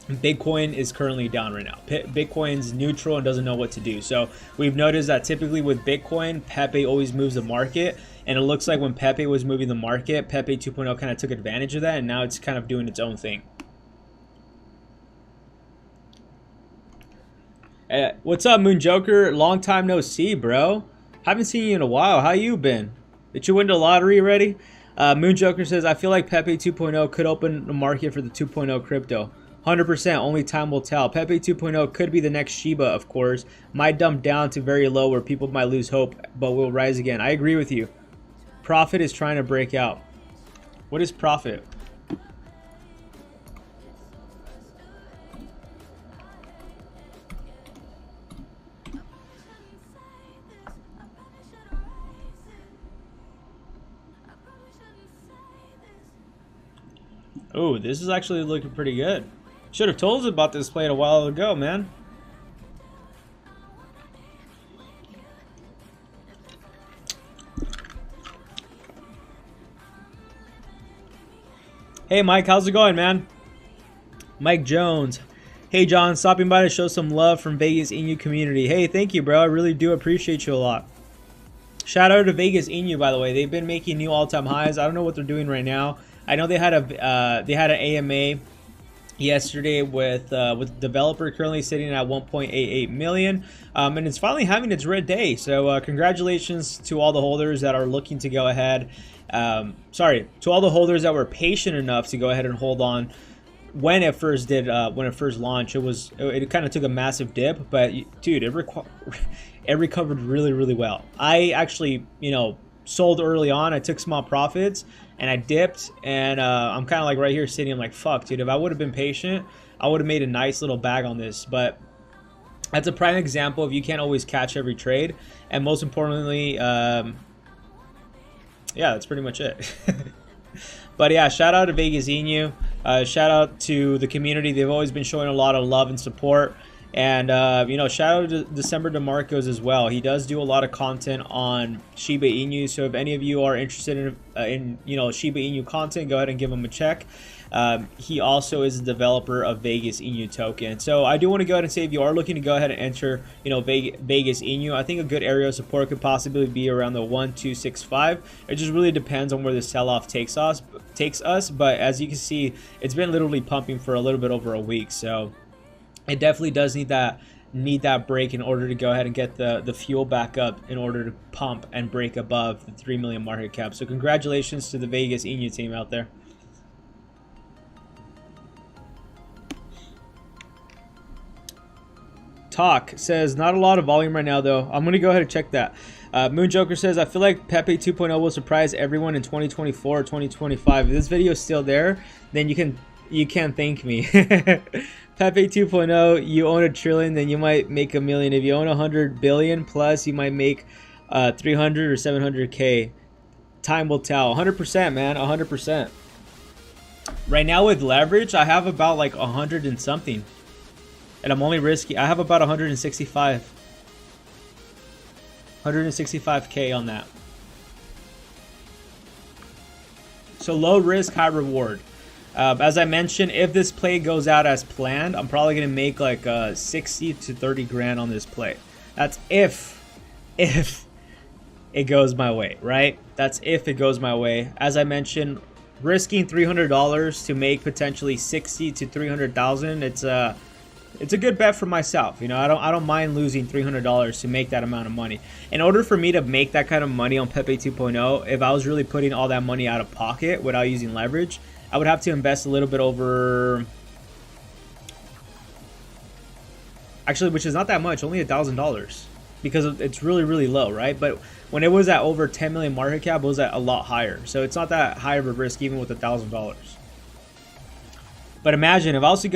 Bitcoin is currently down right now. Bitcoin's neutral and doesn't know what to do. So we've noticed that typically with Bitcoin, Pepe always moves the market. And it looks like when Pepe was moving the market, Pepe 2.0 kind of took advantage of that. And now it's kind of doing its own thing. What's up, Moon Joker? Long time no see, bro. Haven't seen you in a while. How you been? Did you win the lottery already? Moon Joker says, I feel like Pepe 2.0 could open the market for the 2.0 crypto. 100%, only time will tell. Pepe 2.0 could be the next Shiba, of course. Might dump down to very low where people might lose hope, but will rise again. I agree with you. Profit is trying to break out. What is profit? Oh, this is actually looking pretty good. Should have told us about this play a while ago, man. Hey, Mike, how's it going, man? Mike Jones. Hey, John, stopping by to show some love from Vegas Inu community. Hey, thank you, bro. I really do appreciate you a lot. Shout out to Vegas Inu, by the way. They've been making new all-time highs. I don't know what they're doing right now. I know they had an AMA yesterday with developer currently sitting at 1.88 million, and it's finally having its red day. So congratulations to all the holders that are looking to go ahead. Sorry, to all the holders that were patient enough to go ahead and hold on when it first launched. It kind of took a massive dip, but dude, it recovered really well. I actually, sold early on. I took small profits and I dipped, and I'm kind of like right here sitting. I'm like, fuck, dude, if I would have been patient, I would have made a nice little bag on this. But that's a prime example of you can't always catch every trade. And most importantly, yeah, that's pretty much it. But yeah, shout out to Vegas Inu. Shout out to the community. They've always been showing a lot of love and support. And, shout out to December DeMarcos as well. He does do a lot of content on Shiba Inu. So if any of you are interested in Shiba Inu content, go ahead and give him a check. He also is a developer of Vegas Inu token. So I do want to go ahead and say, if you are looking to go ahead and enter, Vegas Inu, I think a good area of support could possibly be around the 1265. It just really depends on where the sell-off takes us. But as you can see, it's been literally pumping for a little bit over a week. So it definitely does need that break in order to go ahead and get the fuel back up in order to pump and break above the 3 million market cap. So congratulations to the Vegas Inu team out there. Talk says, not a lot of volume right now though. I'm gonna go ahead and check that. Moon Joker says, I feel like Pepe 2.0 will surprise everyone in 2024 or 2025. If this video is still there, then you can't thank me. Pepe 2.0, you own $1 trillion, then you might make $1 million. If you own 100 billion plus, you might make 300 or 700K. Time will tell. 100%, man, 100%. Right now with leverage, I have about like 100 and something. And I'm only risky. I have about 165K on that. So low risk, high reward. As I mentioned, if this play goes out as planned, I'm probably gonna make like 60 to 30 grand on this play. That's if it goes my way, right? That's if it goes my way. As I mentioned, risking $300 to make potentially 60 to 300,000. It's a good bet for myself. I don't mind losing $300 to make that amount of money. In order for me to make that kind of money on Pepe 2.0, if I was really putting all that money out of pocket without using leverage, I would have to invest a little bit over, actually, which is not that much, only $1,000, because it's really low, right? But when it was at over 10 million market cap, it was at a lot higher. So it's not that high of a risk even with $1,000. But imagine if I was to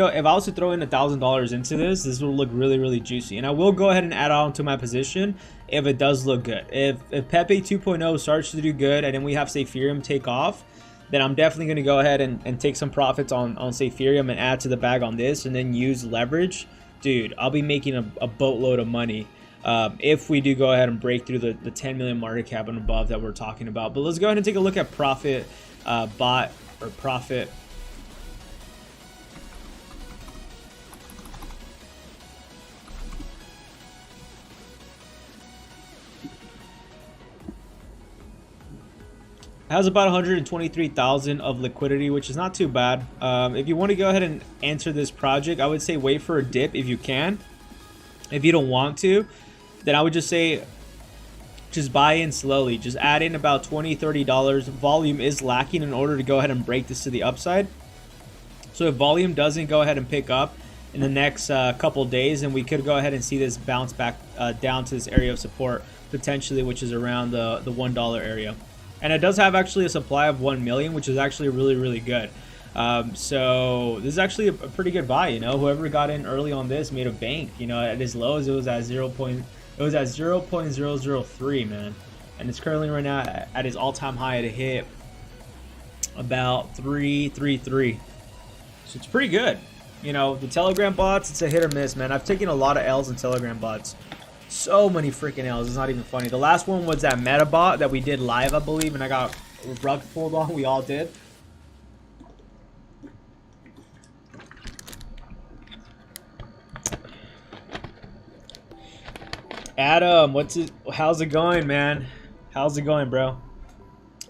throw in $1,000 into this will look really juicy. And I will go ahead and add on to my position if it does look good. If Pepe 2.0 starts to do good and then we have Ethereum take off, then I'm definitely going to go ahead and take some profits on Ethereum and add to the bag on this and then use leverage. Dude, I'll be making a boatload of money if we do go ahead and break through the 10 million market cap and above that we're talking about. But let's go ahead and take a look at profit bot or profit. Has about 123,000 of liquidity, which is not too bad. If you want to go ahead and enter this project, I would say wait for a dip if you can. If you don't want to, then I would just say just buy in slowly. Just add in about $20-30. Volume is lacking in order to go ahead and break this to the upside. So if volume doesn't go ahead and pick up in the next couple days, then we could go ahead and see this bounce back down to this area of support potentially, which is around the $1 area. And it does have actually a supply of 1 million, which is actually really good. So this is actually a pretty good buy. You know, whoever got in early on this made a bank. You know, at as low as it was at 0.003, man, and it's currently right now at its all-time high to hit about 333. So it's pretty good. You know, the Telegram bots, it's a hit or miss, man. I've taken a lot of L's in Telegram bots. So many freaking L's. It's not even funny. The last one was that meta bot that we did live, I believe, and I got rug pulled on. We all did. Adam, how's it going, man? How's it going, bro?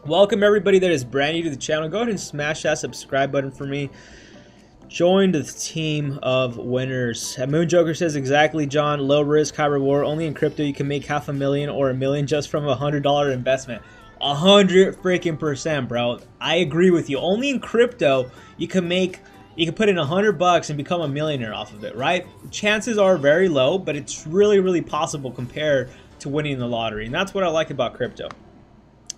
Welcome everybody that is brand new to the channel. Go ahead and smash that subscribe button for me. Join the team of winners. Moon Joker says exactly, John. Low risk, high reward. Only in crypto you can make $500,000 or $1 million just from a $100 investment. 100%, bro. I agree with you. Only in crypto you can put in $100 and become a millionaire off of it, right? Chances are very low, but it's really possible compared to winning the lottery, and that's what I like about crypto.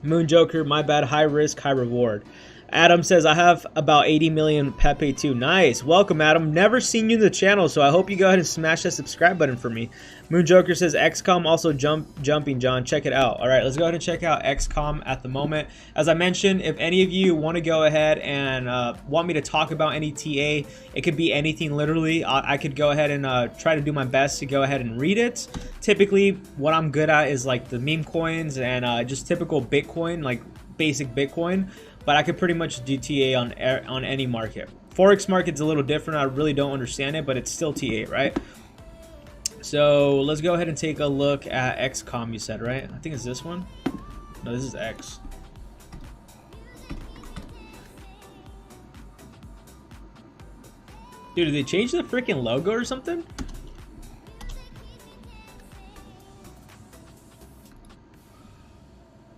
Moon Joker, my bad. High risk, high reward. Adam says, I have about 80 million Pepe 2. Nice. Welcome, Adam. Never seen you in the channel, so I hope you go ahead and smash that subscribe button for me. Moon Joker says, XCOM also jumping, John. Check it out. All right, let's go ahead and check out XCOM at the moment. As I mentioned, if any of you want to go ahead and want me to talk about any TA, it could be anything literally. I could go ahead and try to do my best to go ahead and read it. Typically, what I'm good at is like the meme coins and just typical Bitcoin, like basic Bitcoin. But I could pretty much do TA on any market. Forex market's a little different. I really don't understand it, but it's still TA, right? So let's go ahead and take a look at XCOM, you said, right? I think it's this one. No, this is X. Dude, did they change the freaking logo or something?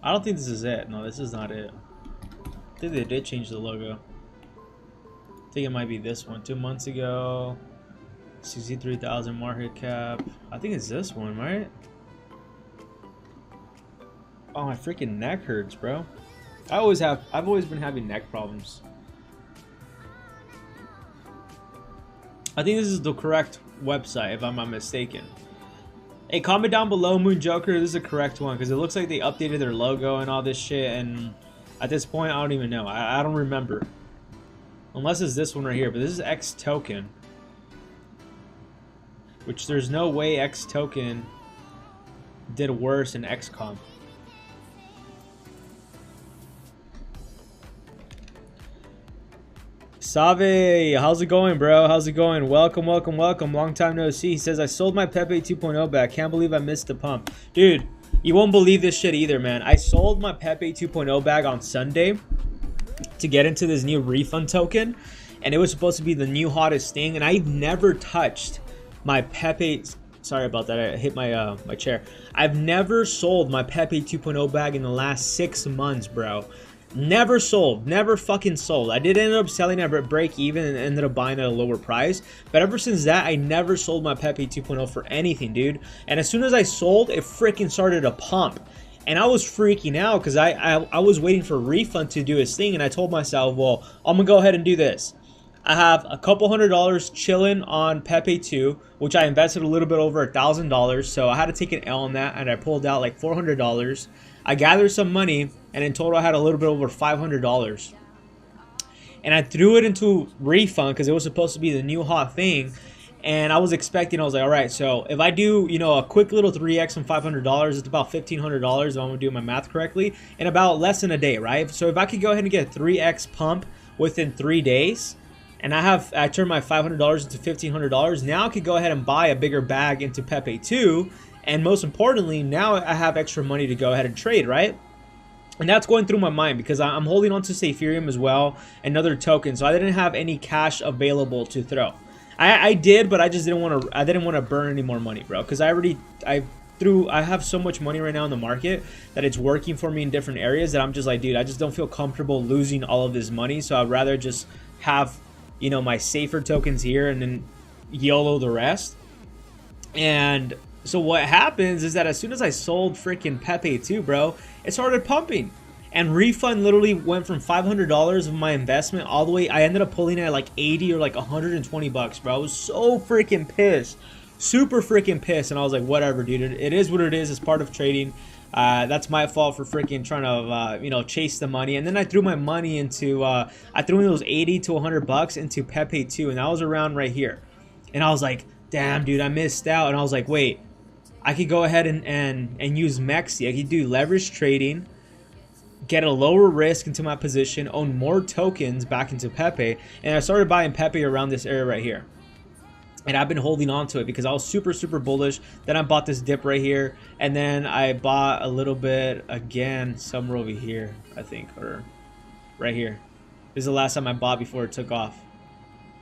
I don't think this is it. No, this is not it. I think they did change the logo. I think it might be this one. 2 months ago, 63,000 market cap. I think it's this one, right? Oh, my freaking neck hurts, bro. I've always been having neck problems. I think this is the correct website, if I'm not mistaken. Hey, comment down below, Moon Joker. This is the correct one because it looks like they updated their logo and all this shit, and at this point, I don't even know. I don't remember. Unless it's this one right here. But this is X token. Which there's no way X token did worse in XCOM. Save, how's it going, bro? How's it going? Welcome. Long time no see. He says, I sold my Pepe 2.0 back. Can't believe I missed the pump. Dude. You won't believe this shit either, man. I sold my Pepe 2.0 bag on Sunday to get into this new refund token, and it was supposed to be the new hottest thing, and I've never touched my Pepe. Sorry about that. I hit my my chair. I've never sold my Pepe 2.0 bag in the last 6 months, bro. Never sold. Never fucking sold. I did end up selling at break even and ended up buying at a lower price. But ever since that, I never sold my Pepe 2.0 for anything, dude. And as soon as I sold, it freaking started to pump. And I was freaking out because I was waiting for refund to do his thing. And I told myself, well, I'm going to go ahead and do this. I have a couple $100 chilling on Pepe 2, which I invested a little bit over $1,000. So I had to take an L on that, and I pulled out like $400. I gathered some money, and in total I had a little bit over $500. And I threw it into refund because it was supposed to be the new hot thing. And I was expecting, I was like, all right, so if I do, you know, a quick little 3x on $500, it's about $1,500 if I'm gonna do my math correctly, in about less than a day, right? So if I could go ahead and get a 3x pump within 3 days, and I turned my $500 into $1,500. Now I could go ahead and buy a bigger bag into Pepe 2, and most importantly, now I have extra money to go ahead and trade, right? And that's going through my mind because I'm holding on to Ethereum as well, another token. So I didn't have any cash available to throw. I did, but I just didn't want to. I didn't want to burn any more money, bro. Because I have so much money right now in the market that it's working for me in different areas that I'm just like, dude, I just don't feel comfortable losing all of this money. So I'd rather just have, you know, my safer tokens here and then YOLO the rest. And so what happens is that as soon as I sold freaking Pepe 2, bro, it started pumping. And refund literally went from $500 of my investment all the way. I ended up pulling it at like 80 or like 120 bucks, bro. I was so freaking pissed. Super freaking pissed. And I was like, whatever, dude. It is what it is. It's part of trading. That's my fault for freaking trying to, you know, chase the money. And then I threw my money into, I threw in those 80 to 100 bucks into Pepe 2. And that was around right here. And I was like, damn, dude, I missed out. And I was like, wait. I could go ahead and use MEXC. I could do leverage trading, get a lower risk into my position, own more tokens back into Pepe, and I started buying Pepe around this area right here. And I've been holding on to it because I was super, super bullish. Then I bought this dip right here, and then I bought a little bit again somewhere over here, I think, or right here. This is the last time I bought before it took off.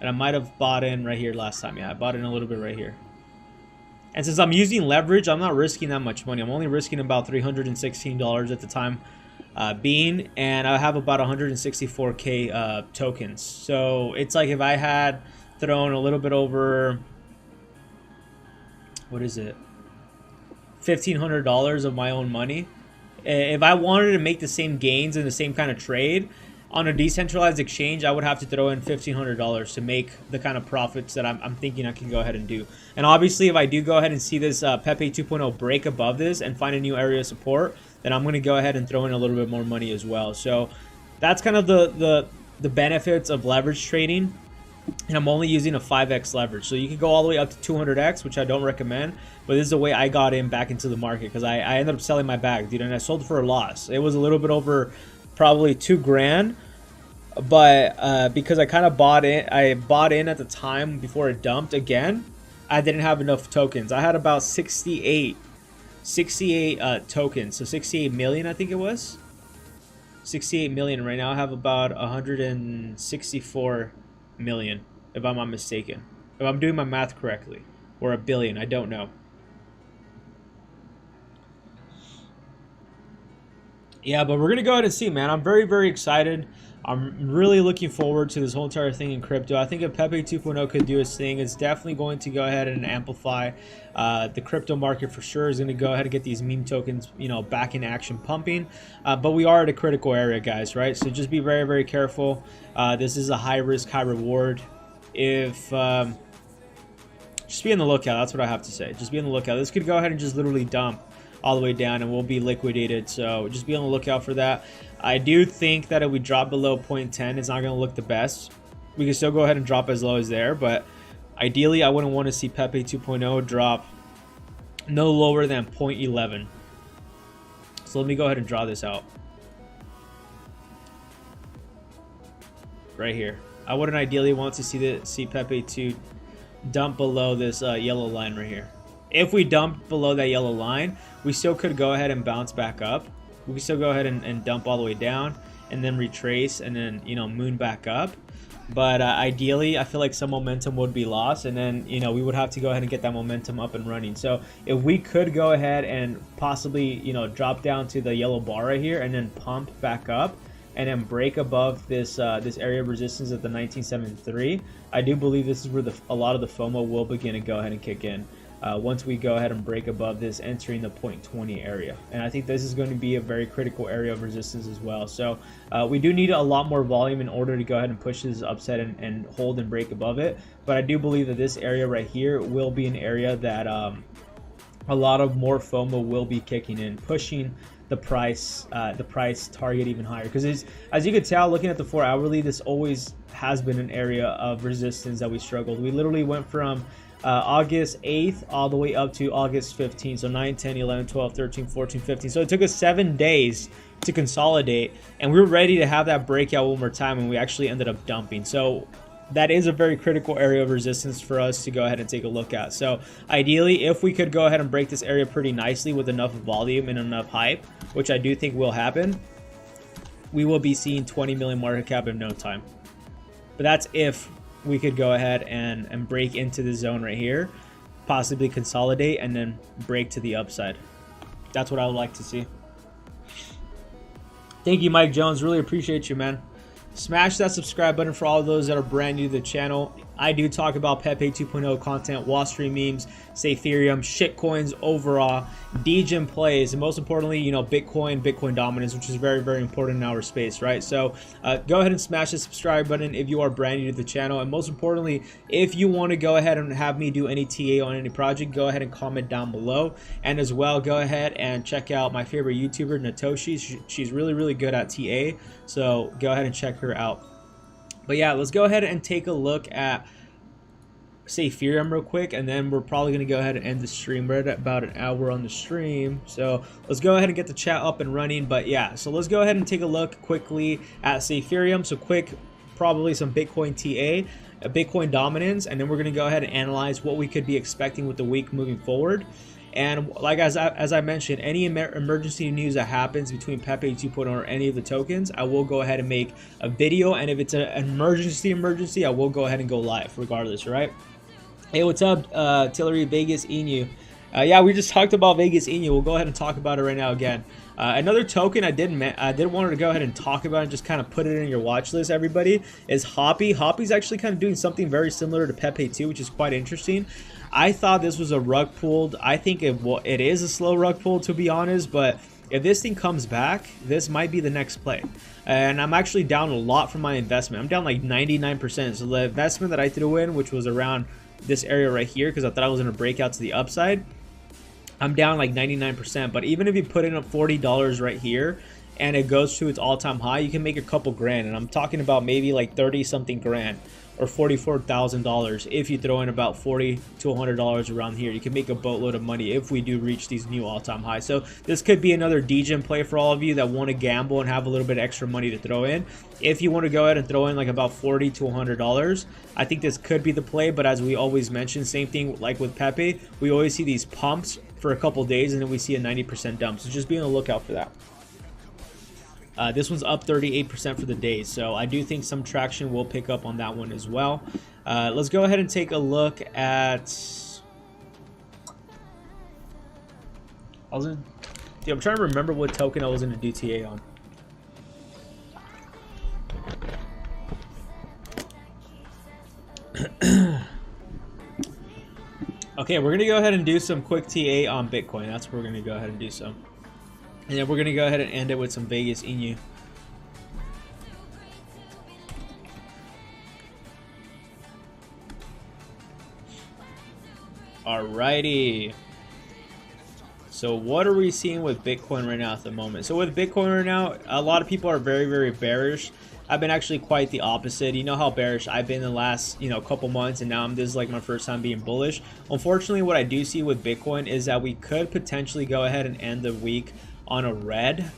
And I might have bought in right here last time. Yeah, I bought in a little bit right here. And since I'm using leverage, I'm not risking that much money. I'm only risking about $316 at the time being, and I have about 164K tokens. So it's like if I had thrown a little bit over, what is it, $1,500 of my own money. If I wanted to make the same gains in the same kind of trade on a decentralized exchange, I would have to throw in $1,500 to make the kind of profits that I'm thinking I can go ahead and do. And obviously, if I do go ahead and see this Pepe 2.0 break above this and find a new area of support, then I'm going to go ahead and throw in a little bit more money as well. So that's kind of the benefits of leverage trading. And I'm only using a 5x leverage. So you can go all the way up to 200x, which I don't recommend. But this is the way I got in back into the market because I ended up selling my bag, dude, and I sold for a loss. It was a little bit over probably $2,000, but because I kind of bought in at the time before it dumped again, I didn't have enough tokens. I had about 68 tokens, so 68 million, I think it was 68 million. Right now I have about 164 million, if I'm not mistaken, if I'm doing my math correctly, or a billion, I don't know. Yeah, but we're going to go ahead and see, man. I'm very, very excited. I'm really looking forward to this whole entire thing in crypto. I think if Pepe 2.0 could do its thing, it's definitely going to go ahead and amplify the crypto market for sure. Is going to go ahead and get these meme tokens, you know, back in action pumping. But we are at a critical area, guys, right? So just be very, very careful. This is a high risk, high reward. If just be on the lookout. That's what I have to say. Just be on the lookout. This could go ahead and just literally dump all the way down and will be liquidated. So just be on the lookout for that. I do think that if we drop below 0.10, it's not going to look the best. We can still go ahead and drop as low as there, but ideally I wouldn't want to see Pepe 2.0 drop no lower than 0.11. So let me go ahead and draw this out right here. I wouldn't ideally want to see Pepe 2 dump below this yellow line right here. If we dump below that yellow line, we still could go ahead and bounce back up. We can still go ahead and dump all the way down and then retrace and then, you know, moon back up. But ideally, I feel like some momentum would be lost, and then, you know, we would have to go ahead and get that momentum up and running. So if we could go ahead and possibly, you know, drop down to the yellow bar right here and then pump back up and then break above this this area of resistance at the 1973, I do believe this is where a lot of the FOMO will begin to go ahead and kick in. Once we go ahead and break above this, entering the 0.20 area. And I think this is going to be a very critical area of resistance as well. So we do need a lot more volume in order to go ahead and push this upside and hold and break above it. But I do believe that this area right here will be an area that a lot of more FOMO will be kicking in, pushing the price target even higher. Because as you can tell, looking at the 4-hourly, this always has been an area of resistance that we struggled. We literally went from August 8th all the way up to August 15th. So 9, 10, 11, 12, 13, 14, 15. So it took us 7 days to consolidate, and we were ready to have that breakout one more time, and we actually ended up dumping. So that is a very critical area of resistance for us to go ahead and take a look at. So ideally, if we could go ahead and break this area pretty nicely with enough volume and enough hype, which I do think will happen, we will be seeing 20 million market cap in no time. But that's if we could go ahead and break into the zone right here, possibly consolidate, and then break to the upside. That's what I would like to see. Thank you, Mike Jones. Really appreciate you, man. Smash that subscribe button for all of those that are brand new to the channel. I do talk about Pepe 2.0 content, Wall Street memes, Ethereum, shitcoins overall, degen plays, and most importantly, you know, Bitcoin dominance, which is very, very important in our space, right? So go ahead and smash the subscribe button if you are brand new to the channel. And most importantly, if you want to go ahead and have me do any TA on any project, go ahead and comment down below. And as well, go ahead and check out my favorite YouTuber, Natoshi. She's really, really good at TA. So go ahead and check her out. But yeah, let's go ahead and take a look at Ethereum real quick, and then we're probably going to go ahead and end the stream. We're at about an hour on the stream, so let's go ahead and get the chat up and running. But yeah, so let's go ahead and take a look quickly at Ethereum. So quick, probably some Bitcoin TA, a Bitcoin dominance, and then we're going to go ahead and analyze what we could be expecting with the week moving forward. And like as I mentioned, any emergency news that happens between Pepe 2.0 or any of the tokens, I will go ahead and make a video. And if it's an emergency, I will go ahead and go live regardless, right? Hey, what's up, Tillery, Vegas Inu? Yeah, we just talked about Vegas Inu. We'll go ahead and talk about it right now again. Another token I did want to go ahead and talk about and just kind of put it in your watch list, everybody, is Hoppy. Hoppy's actually kind of doing something very similar to Pepe 2, which is quite interesting. I thought this was a rug pulled. I think it is a slow rug pull, to be honest, but if this thing comes back, this might be the next play. And I'm actually down a lot from my investment. I'm down like 99%. So the investment that I threw in, which was around this area right here, because I thought I was going to break out to the upside, I'm down like 99%. But even if you put in $40 right here and it goes to its all-time high, you can make a couple grand. And I'm talking about maybe like 30 something grand or $44,000 if you throw in about $40 to $100 around here. You can make a boatload of money if we do reach these new all-time highs. So this could be another degen play for all of you that want to gamble and have a little bit extra money to throw in. If you want to go ahead and throw in like about $40 to $100, I think this could be the play. But as we always mention, same thing like with Pepe, we always see these pumps for a couple days and then we see a 90% dump. So just be on the lookout for that. This one's up 38% for the day, so I do think some traction will pick up on that one as well. Let's go ahead and take a look at... I'm trying to remember what token I was going to do TA on. Okay, we're going to go ahead and do some quick TA on Bitcoin. That's what we're going to go ahead and do some. And then we're going to go ahead and end it with some Vegas Inu. Alrighty. So what are we seeing with Bitcoin right now at the moment? So with Bitcoin right now, a lot of people are very, very bearish. I've been actually quite the opposite. You know how bearish I've been the last, couple months, and now this is like my first time being bullish. Unfortunately, what I do see with Bitcoin is that we could potentially go ahead and end the week on a red,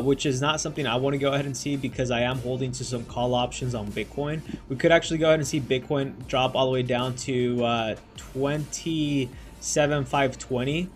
which is not something I want to go ahead and see because I am holding to some call options on Bitcoin. We could actually go ahead and see Bitcoin drop all the way down to 27,520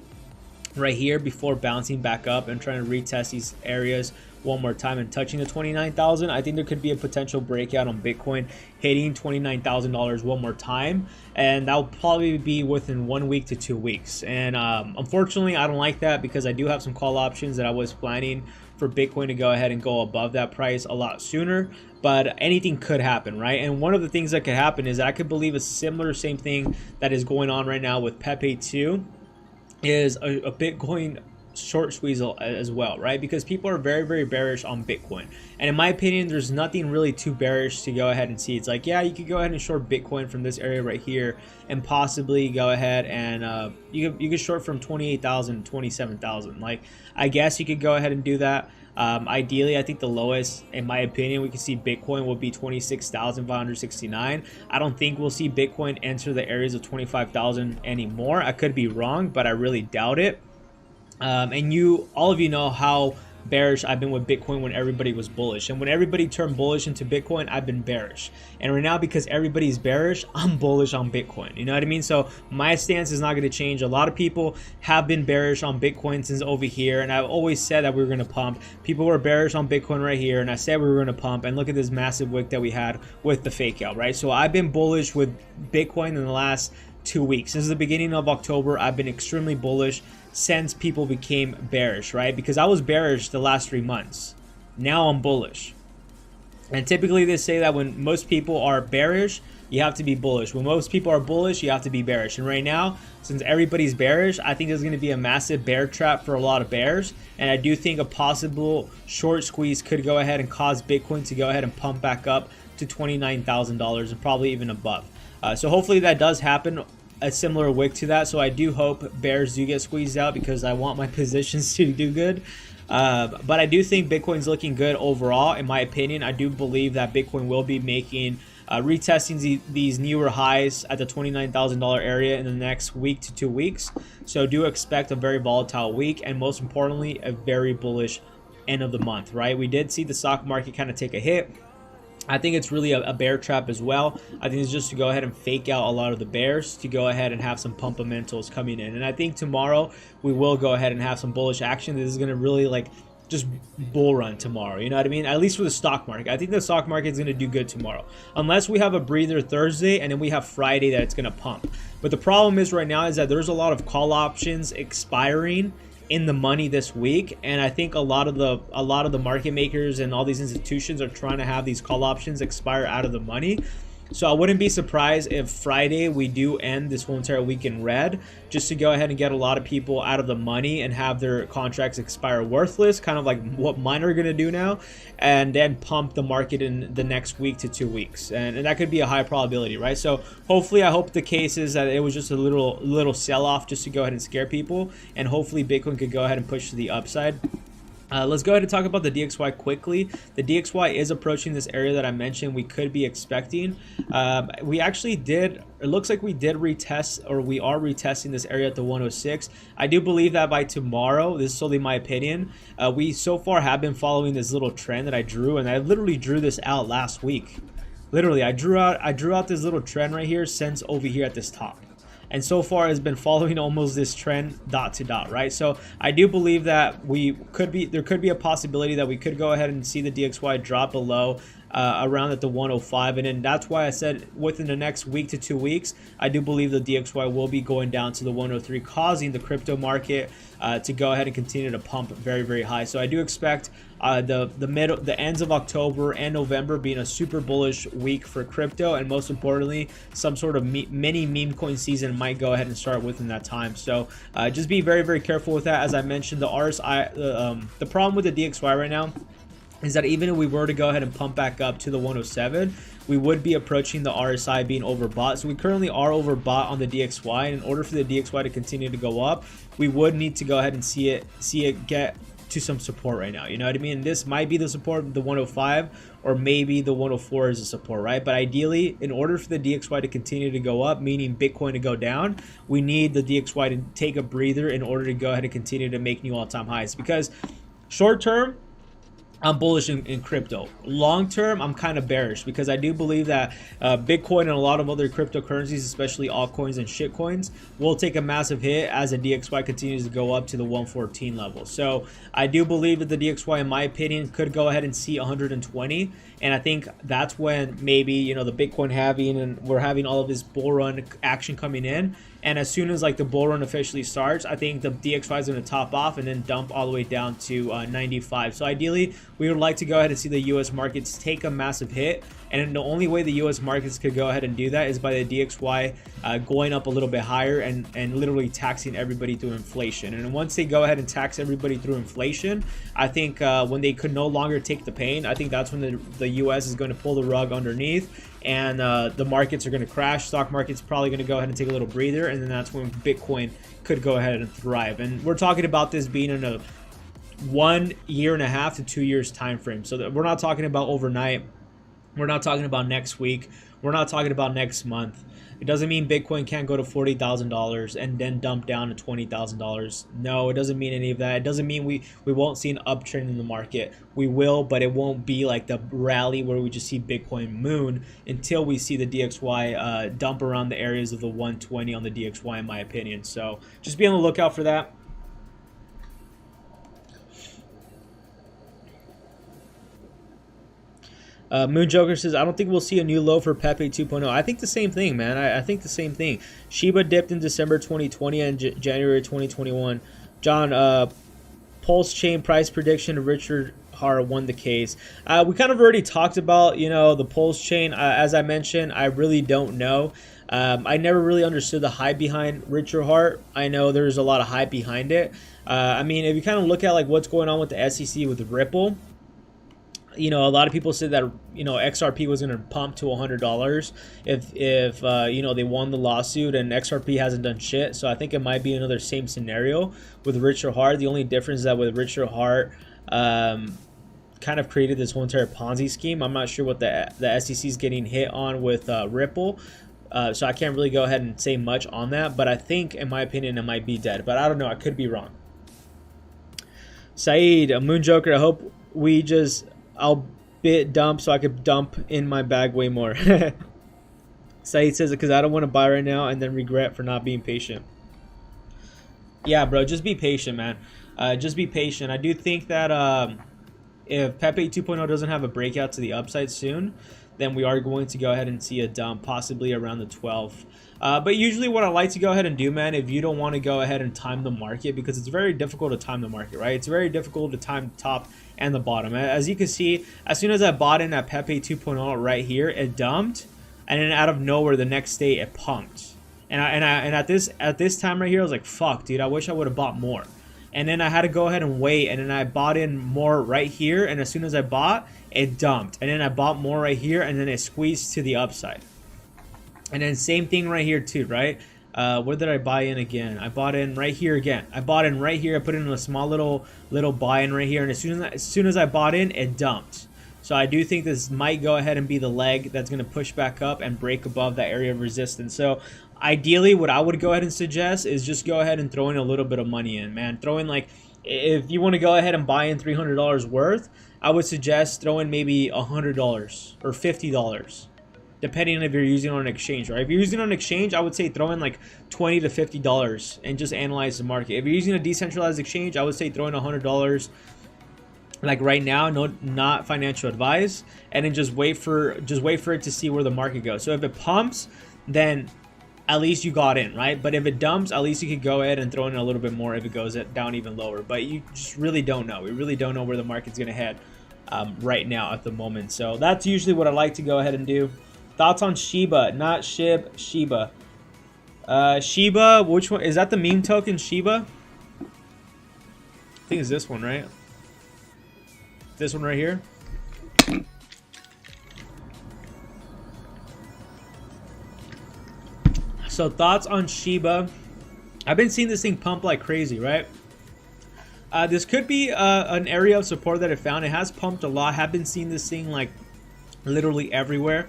right here before bouncing back up and trying to retest these areas one more time and touching the 29,000. I think there could be a potential breakout on Bitcoin hitting $29,000 one more time, and that will probably be within 1 week to 2 weeks. And unfortunately, I don't like that because I do have some call options that I was planning for Bitcoin to go ahead and go above that price a lot sooner, but anything could happen, right? And one of the things that could happen is I could believe a same thing that is going on right now with Pepe 2 is a Bitcoin short squeeze as well, right? Because people are very, very bearish on Bitcoin. And in my opinion, there's nothing really too bearish to go ahead and see. It's like, yeah, you could go ahead and short Bitcoin from this area right here and possibly go ahead and you could short from 28,000 to 27,000. Like, I guess you could go ahead and do that. Ideally, I think the lowest, in my opinion, we can see Bitcoin will be 26,569. I don't think we'll see Bitcoin enter the areas of 25,000 anymore. I could be wrong, but I really doubt it. And all of you know how bearish I've been with Bitcoin when everybody was bullish, and when everybody turned bullish into Bitcoin, I've been bearish. And right now, because everybody's bearish, I'm bullish on Bitcoin. You know what I mean? So my stance is not going to change. A lot of people have been bearish on Bitcoin since over here, and I've always said that we were going to pump. People were bearish on Bitcoin right here, and I said we were going to pump. And look at this massive wick that we had with the fake out, right? So I've been bullish with Bitcoin in the last 2 weeks. Since the beginning of October, I've been extremely bullish since people became bearish, right? Because I was bearish the last 3 months. Now I'm bullish. And typically they say that when most people are bearish, you have to be bullish. When most people are bullish, you have to be bearish. And right now, since everybody's bearish, I think there's going to be a massive bear trap for a lot of bears. And I do think a possible short squeeze could go ahead and cause Bitcoin to go ahead and pump back up to $29,000 and probably even above. So hopefully that does happen, a similar wick to that. So I do hope bears do get squeezed out because I want my positions to do good. But I do think Bitcoin's looking good overall. In my opinion, I do believe that Bitcoin will be making retesting these newer highs at the $29,000 area in the next week to 2 weeks. So do expect a very volatile week, and most importantly, a very bullish end of the month, right? We did see the stock market kind of take a hit. I think it's really a bear trap as well. I think it's just to go ahead and fake out a lot of the bears to go ahead and have some pumpamentals coming in. And I think tomorrow we will go ahead and have some bullish action. This is going to really like just bull run tomorrow. You know what I mean? At least for the stock market. I think the stock market is going to do good tomorrow. Unless we have a breather Thursday and then we have Friday that it's going to pump. But the problem is right now is that there's a lot of call options expiring in the money this week, and I think a lot of the market makers and all these institutions are trying to have these call options expire out of the money. So I wouldn't be surprised if Friday we do end this whole entire week in red, just to go ahead and get a lot of people out of the money and have their contracts expire worthless, kind of like what mine are going to do now, and then pump the market in the next week to 2 weeks. And that could be a high probability, right? So hopefully, I hope the case is that it was just a little sell-off just to go ahead and scare people, and hopefully Bitcoin could go ahead and push to the upside. Let's go ahead and talk about the DXY quickly. The DXY is approaching this area that I mentioned we could be expecting. We actually did, it looks like we did retest, or we are retesting this area at the 106. I do believe that by tomorrow, this is solely my opinion, we so far have been following this little trend that I drew, and I literally drew this out last week. Literally, I drew out this little trend right here since over here at this top. And so far has been following almost this trend dot to dot, right? So I do believe that there could be a possibility that we could go ahead and see the DXY drop below around at the 105, and then that's why I said within the next week to 2 weeks, I do believe the DXY will be going down to the 103, causing the crypto market to go ahead and continue to pump very, very high. So I do expect the ends of October and November being a super bullish week for crypto, and most importantly, some sort of mini meme coin season might go ahead and start within that time. So just be very, very careful with that. As I mentioned, the RSI, the problem with the DXY right now is that even if we were to go ahead and pump back up to the 107, we would be approaching the RSI being overbought. So we currently are overbought on the DXY, and in order for the DXY to continue to go up, we would need to go ahead and see it get to some support right now. You know what I mean? This might be the support, the 105, or maybe the 104 is a support, right? But ideally, in order for the DXY to continue to go up, meaning Bitcoin to go down, we need the DXY to take a breather in order to go ahead and continue to make new all-time highs. Because short term, I'm bullish in crypto. Long term, I'm kind of bearish because I do believe that Bitcoin and a lot of other cryptocurrencies, especially altcoins and shitcoins, will take a massive hit as the DXY continues to go up to the 114 level. So I do believe that the DXY, in my opinion, could go ahead and see 120. And I think that's when maybe, you know, the Bitcoin halving and we're having all of this bull run action coming in. And as soon as like the bull run officially starts, I think the DXY is going to top off and then dump all the way down to 95. So ideally, we would like to go ahead and see the U.S. markets take a massive hit And the only way the US markets could go ahead and do that is by the DXY going up a little bit higher and literally taxing everybody through inflation. And once they go ahead and tax everybody through inflation, I think when they could no longer take the pain, I think that's when the US is going to pull the rug underneath, and the markets are going to crash. Stock market's probably going to go ahead and take a little breather, and then that's when Bitcoin could go ahead and thrive. And we're talking about this being in a 1.5 years to 2 years time frame. So that we're not talking about overnight. We're not talking about next week. We're not talking about next month. It doesn't mean Bitcoin can't go to $40,000 and then dump down to $20,000. No, it doesn't mean any of that. It doesn't mean we won't see an uptrend in the market. We will, but it won't be like the rally where we just see Bitcoin moon until we see the DXY dump around the areas of the 120 on the DXY, in my opinion. So just be on the lookout for that. Moon Joker says, I don't think we'll see a new low for Pepe 2.0. I think the same thing, man. I think the same thing. Shiba dipped in December 2020 and January 2021. John, Pulse Chain price prediction, Richard Hart won the case. We kind of already talked about, you know, the Pulse Chain. As I mentioned, I really don't know. I never really understood the hype behind Richard Hart. I know there's a lot of hype behind it. I mean, if you kind of look at like what's going on with the SEC with Ripple, you know, a lot of people said that, you know, XRP was going to pump to $100 if you know, they won the lawsuit, and XRP hasn't done shit. So I think it might be another same scenario with Richard Hart. The only difference is that with Richard Hart, kind of created this whole entire Ponzi scheme. I'm not sure what the SEC is getting hit on with Ripple. So I can't really go ahead and say much on that. But I think, in my opinion, it might be dead. But I don't know. I could be wrong. Saeed, a Moon Joker, I hope we just... I'll bit dump so I could dump in my bag way more. Saeed says it because I don't want to buy right now and then regret for not being patient. Yeah, bro, just be patient, man. Just be patient. I do think that if Pepe 2.0 doesn't have a breakout to the upside soon, then we are going to go ahead and see a dump, possibly around the 12th. But usually what I like to go ahead and do, man, if you don't want to go ahead and time the market, because it's very difficult to time the market, right? It's very difficult to time the top and the bottom. As you can see, as soon as I bought in at Pepe 2.0 right here, it dumped, and then out of nowhere the next day it pumped. And at this time right here, I was like, fuck, dude, I wish I would have bought more. And then I had to go ahead and wait, and then I bought in more right here, and as soon as I bought, it dumped. And then I bought more right here, and then it squeezed to the upside. And then same thing right here too, right? Where did I buy in again? I bought in right here again. I bought in right here. I put in a small little buy in right here, and as soon as I bought in, it dumped. So I do think this might go ahead and be the leg that's going to push back up and break above that area of resistance. So ideally, what I would go ahead and suggest is just go ahead and throw in a little bit of money in, man. Throw in, like, if you want to go ahead and buy in $300 worth, I would suggest throw in maybe $100 or $50. Depending on if you're using it on an exchange, right? If you're using it on an exchange, I would say throw in like $20 to $50 and just analyze the market. If you're using a decentralized exchange, I would say throw in $100 like right now, not financial advice, and then just wait for it to see where the market goes. So if it pumps, then at least you got in, right? But if it dumps, at least you could go ahead and throw in a little bit more if it goes down even lower. But you just really don't know. We really don't know where the market's gonna head right now at the moment. So that's usually what I like to go ahead and do. Thoughts on Shiba, not Shib, Shiba. Shiba, which one? Is that the meme token, Shiba? I think it's this one, right? This one right here. So thoughts on Shiba. I've been seeing this thing pump like crazy, right? This could be an area of support that it found. It has pumped a lot. Have been seeing this thing like literally everywhere.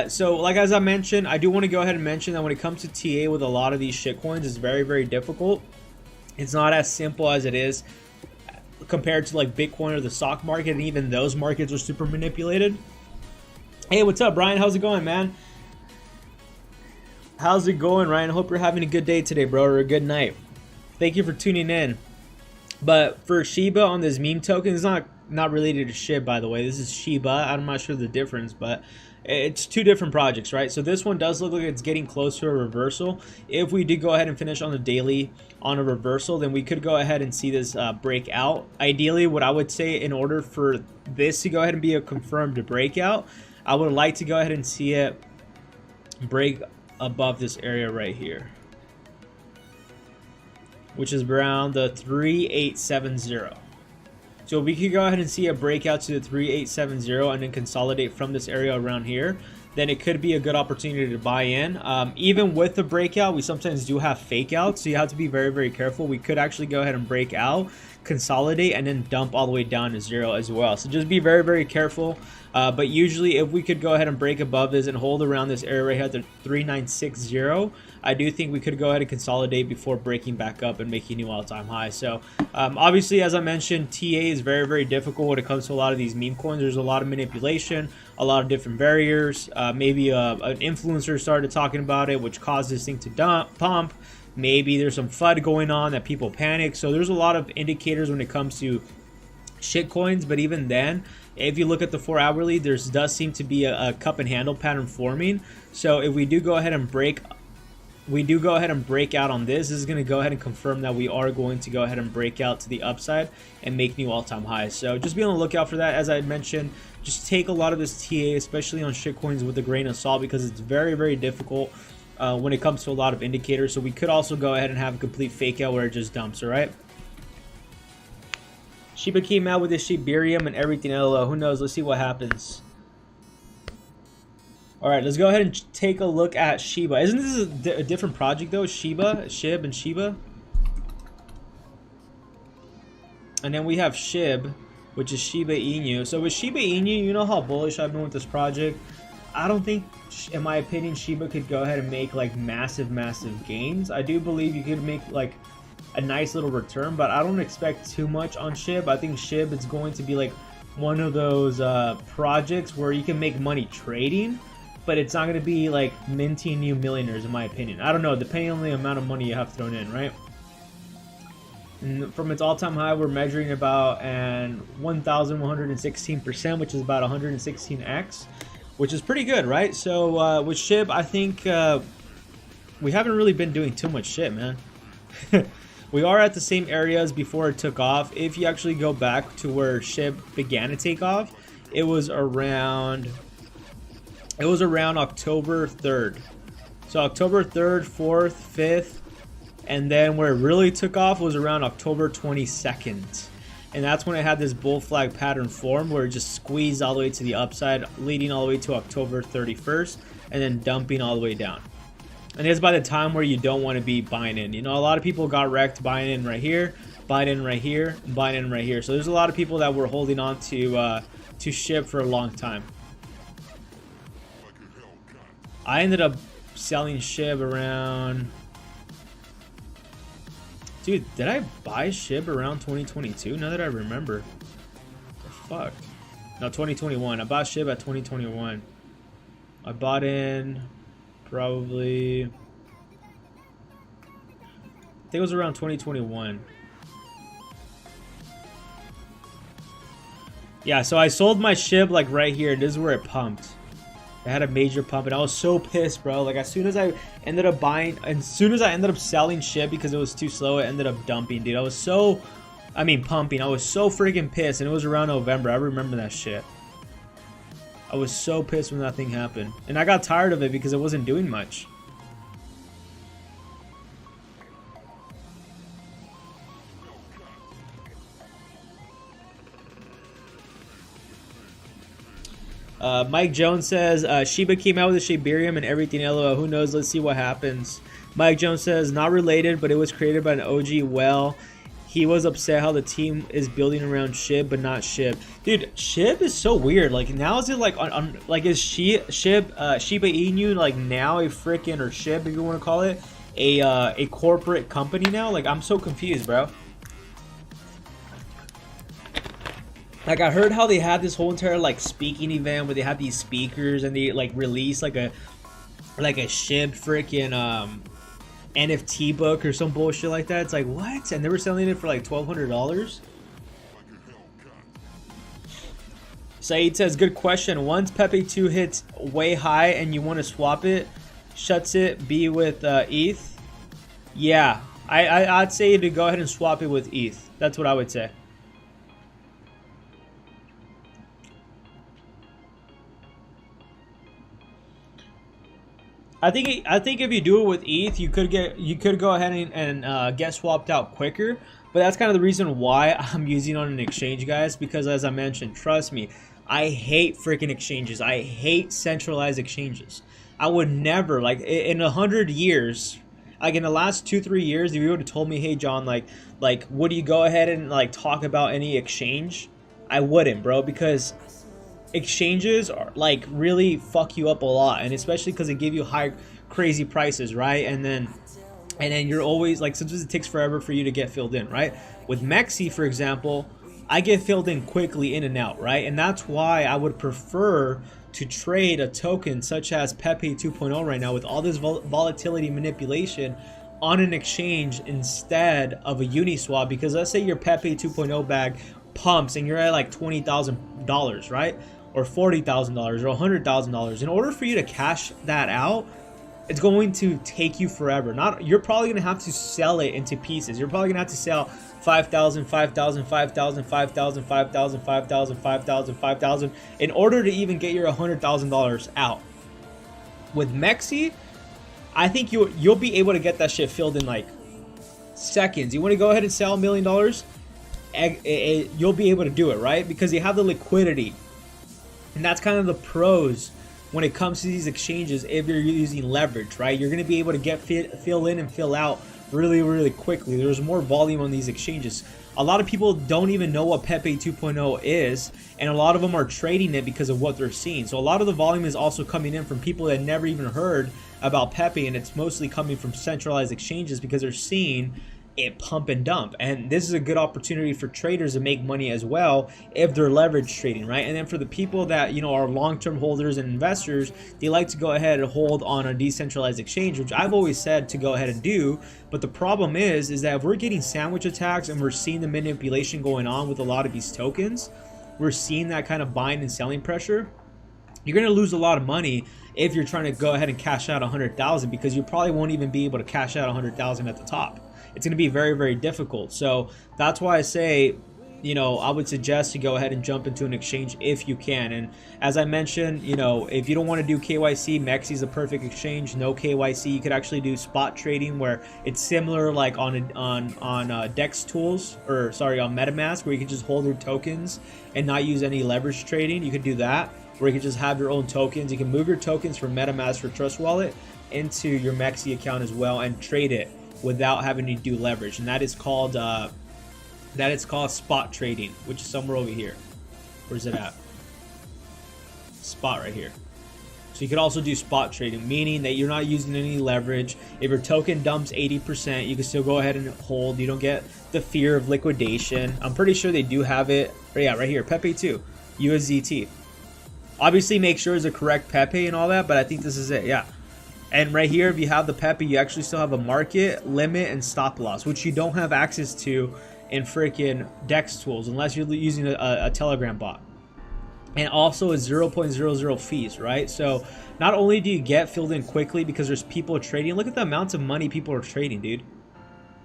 So like as I mentioned, I do want to go ahead and mention that when it comes to TA with a lot of these shitcoins, it's very, very difficult. It's not as simple as it is compared to like Bitcoin or the stock market, and even those markets are super manipulated. Hey, what's up, Brian? How's it going, man? How's it going, Ryan? I hope you're having a good day today, bro, or a good night. Thank you for tuning in. But for Shiba on this meme token, it's not related to SHIB, by the way. This is Shiba. I'm not sure the difference, but it's two different projects, right? So this one does look like it's getting close to a reversal. If we did go ahead and finish on the daily on a reversal, then we could go ahead and see this break out. Ideally, what I would say, in order for this to go ahead and be a confirmed breakout, I would like to go ahead and see it break above this area right here, which is around the 3870. So we could go ahead and see a breakout to the 3870 and then consolidate from this area around here. Then it could be a good opportunity to buy in. Even with the breakout, we sometimes do have fake outs, so you have to be very, very careful. We could actually go ahead and break out, consolidate, and then dump all the way down to 0 as well. So just be very, very careful. But usually if we could go ahead and break above this and hold around this area right here at the 3960, I do think we could go ahead and consolidate before breaking back up and making new all-time high. So obviously, as I mentioned, TA is very, very difficult when it comes to a lot of these meme coins. There's a lot of manipulation, a lot of different barriers. Maybe an influencer started talking about it, which caused this thing to pump. Maybe there's some FUD going on that people panic. So there's a lot of indicators when it comes to shit coins. But even then, if you look at the 4 hourly, there does seem to be a cup and handle pattern forming. So if we do go ahead and break out on this is going to go ahead and confirm that we are going to go ahead and break out to the upside and make new all-time highs. So just be on the lookout for that. As I mentioned, just take a lot of this TA, especially on shitcoins, with a grain of salt, because it's very, very difficult when it comes to a lot of indicators. So we could also go ahead and have a complete fake out where it just dumps. All right, Shiba came out with this Shibarium and everything. LOL, who knows? Let's see what happens. Alright, let's go ahead and take a look at Shiba. Isn't this a different project though? Shiba, Shib, and Shiba. And then we have Shib, which is Shiba Inu. So with Shiba Inu, you know how bullish I've been with this project. I don't think, in my opinion, Shiba could go ahead and make like massive gains. I do believe you could make like a nice little return, but I don't expect too much on Shib. I think Shib is going to be like one of those projects where you can make money trading, but it's not going to be like minting new millionaires, in my opinion. I don't know, depending on the amount of money you have thrown in, right? And from its all-time high, we're measuring about an 1,116%, which is about 116x, which is pretty good, right? So with SHIB, I think we haven't really been doing too much shit, man. We are at the same areas before it took off. If you actually go back to where SHIB began to take off, it was around October 3rd. So October 3rd, 4th, 5th, and then where it really took off was around October 22nd. And that's when it had this bull flag pattern form where it just squeezed all the way to the upside, leading all the way to October 31st, and then dumping all the way down. And it's by the time where you don't want to be buying in. You know, a lot of people got wrecked buying in right here, buying in right here, buying in right here. So there's a lot of people that were holding on to SHIB for a long time. I ended up selling SHIB around... Dude, did I buy SHIB around 2022? Now that I remember. The fuck? No, 2021. I bought SHIB at 2021. I bought in probably... I think it was around 2021. Yeah, so I sold my SHIB like right here. This is where it pumped. I had a major pump and I was so pissed, bro. Like as soon as I ended up buying, as soon as I ended up selling SHIB because it was too slow, it ended up dumping, dude. I was so, pumping. I was so freaking pissed, and it was around November. I remember that shit. I was so pissed when that thing happened. And I got tired of it because it wasn't doing much. Mike Jones says, Shiba came out with a Shibarium and everything, LOL. Who knows? Let's see what happens. Mike Jones says, not related, but it was created by an OG. Well, he was upset how the team is building around SHIB, but not SHIB. Dude, SHIB is so weird. Like, now is it like, like is Shiba Inu, like, now a freaking, or SHIB, if you want to call it, a corporate company now? Like, I'm so confused, bro. Like, I heard how they had this whole entire, like, speaking event where they had these speakers and they, like, released, like a SHIB freaking, NFT book or some bullshit like that. It's like, what? And they were selling it for, like, $1,200? Saeed says, good question. Once Pepe 2 hits way high and you want to swap it, shuts it, be with, ETH? Yeah. I'd say to go ahead and swap it with ETH. That's what I would say. I think if you do it with ETH, you could go ahead and get swapped out quicker. But that's kind of the reason why I'm using on an exchange, guys, because as I mentioned, trust me, I hate freaking exchanges. I hate centralized exchanges. I would never, like, in 100 years, like in the last 2-3 years, if you would have told me, hey John, like would you go ahead and like talk about any exchange? I wouldn't, bro, because exchanges are like really fuck you up a lot, and especially because they give you high crazy prices, right? And then you're always like, sometimes it takes forever for you to get filled in, right? With MEXC, for example, I get filled in quickly in and out, right? And that's why I would prefer to trade a token such as Pepe 2.0 right now with all this volatility manipulation on an exchange instead of a Uniswap. Because let's say your Pepe 2.0 bag pumps and you're at like $20,000, right? Or $40,000 or $100,000. In order for you to cash that out, it's going to take you forever. You're probably going to have to sell it into pieces. You're probably going to have to sell 5,000, 5,000, 5,000, 5,000, 5,000, 5,000, 5,000, 5,000 in order to even get your $100,000 out. With MEXC, I think you'll be able to get that shit filled in like seconds. You want to go ahead and sell $1 million? You'll be able to do it, right? Because you have the liquidity. And that's kind of the pros when it comes to these exchanges. If you're using leverage, right, you're going to be able to get fill in and fill out really quickly. There's more volume on these exchanges. A lot of people don't even know what Pepe 2.0 is, and a lot of them are trading it because of what they're seeing. So a lot of the volume is also coming in from people that never even heard about Pepe, and it's mostly coming from centralized exchanges because they're seeing it pump and dump. And this is a good opportunity for traders to make money as well if they're leverage trading, right? And then for the people that, you know, are long-term holders and investors, they like to go ahead and hold on a decentralized exchange, which I've always said to go ahead and do. But the problem is that if we're getting sandwich attacks and we're seeing the manipulation going on with a lot of these tokens, we're seeing that kind of buying and selling pressure, you're going to lose a lot of money if you're trying to go ahead and cash out 100,000, because you probably won't even be able to cash out 100,000 at the top. It's going to be very difficult. So that's why I say, you know, I would suggest to go ahead and jump into an exchange if you can. And as I mentioned, you know, if you don't want to do KYC, MEXC is a perfect exchange. No KYC, you could actually do spot trading, where it's similar like on DEX tools, or sorry, on MetaMask, where you can just hold your tokens and not use any leverage trading. You could do that, where you can just have your own tokens. You can move your tokens from MetaMask for Trust Wallet into your MEXC account as well and trade it without having to do leverage. And that is called spot trading, which is somewhere over here. Where's it at? Spot right here. So you could also do spot trading, meaning that you're not using any leverage. If your token dumps 80%, you can still go ahead and hold. You don't get the fear of liquidation. I'm pretty sure they do have it. Yeah, right here, Pepe 2, USDT. Obviously make sure it's the correct Pepe and all that, but I think this is it, yeah. And right here, if you have the Pepe, you actually still have a market, limit, and stop loss, which you don't have access to in freaking DEX tools unless you're using a Telegram bot. And also a 0.00 fees, right? So not only do you get filled in quickly because there's people trading, look at the amounts of money people are trading, dude.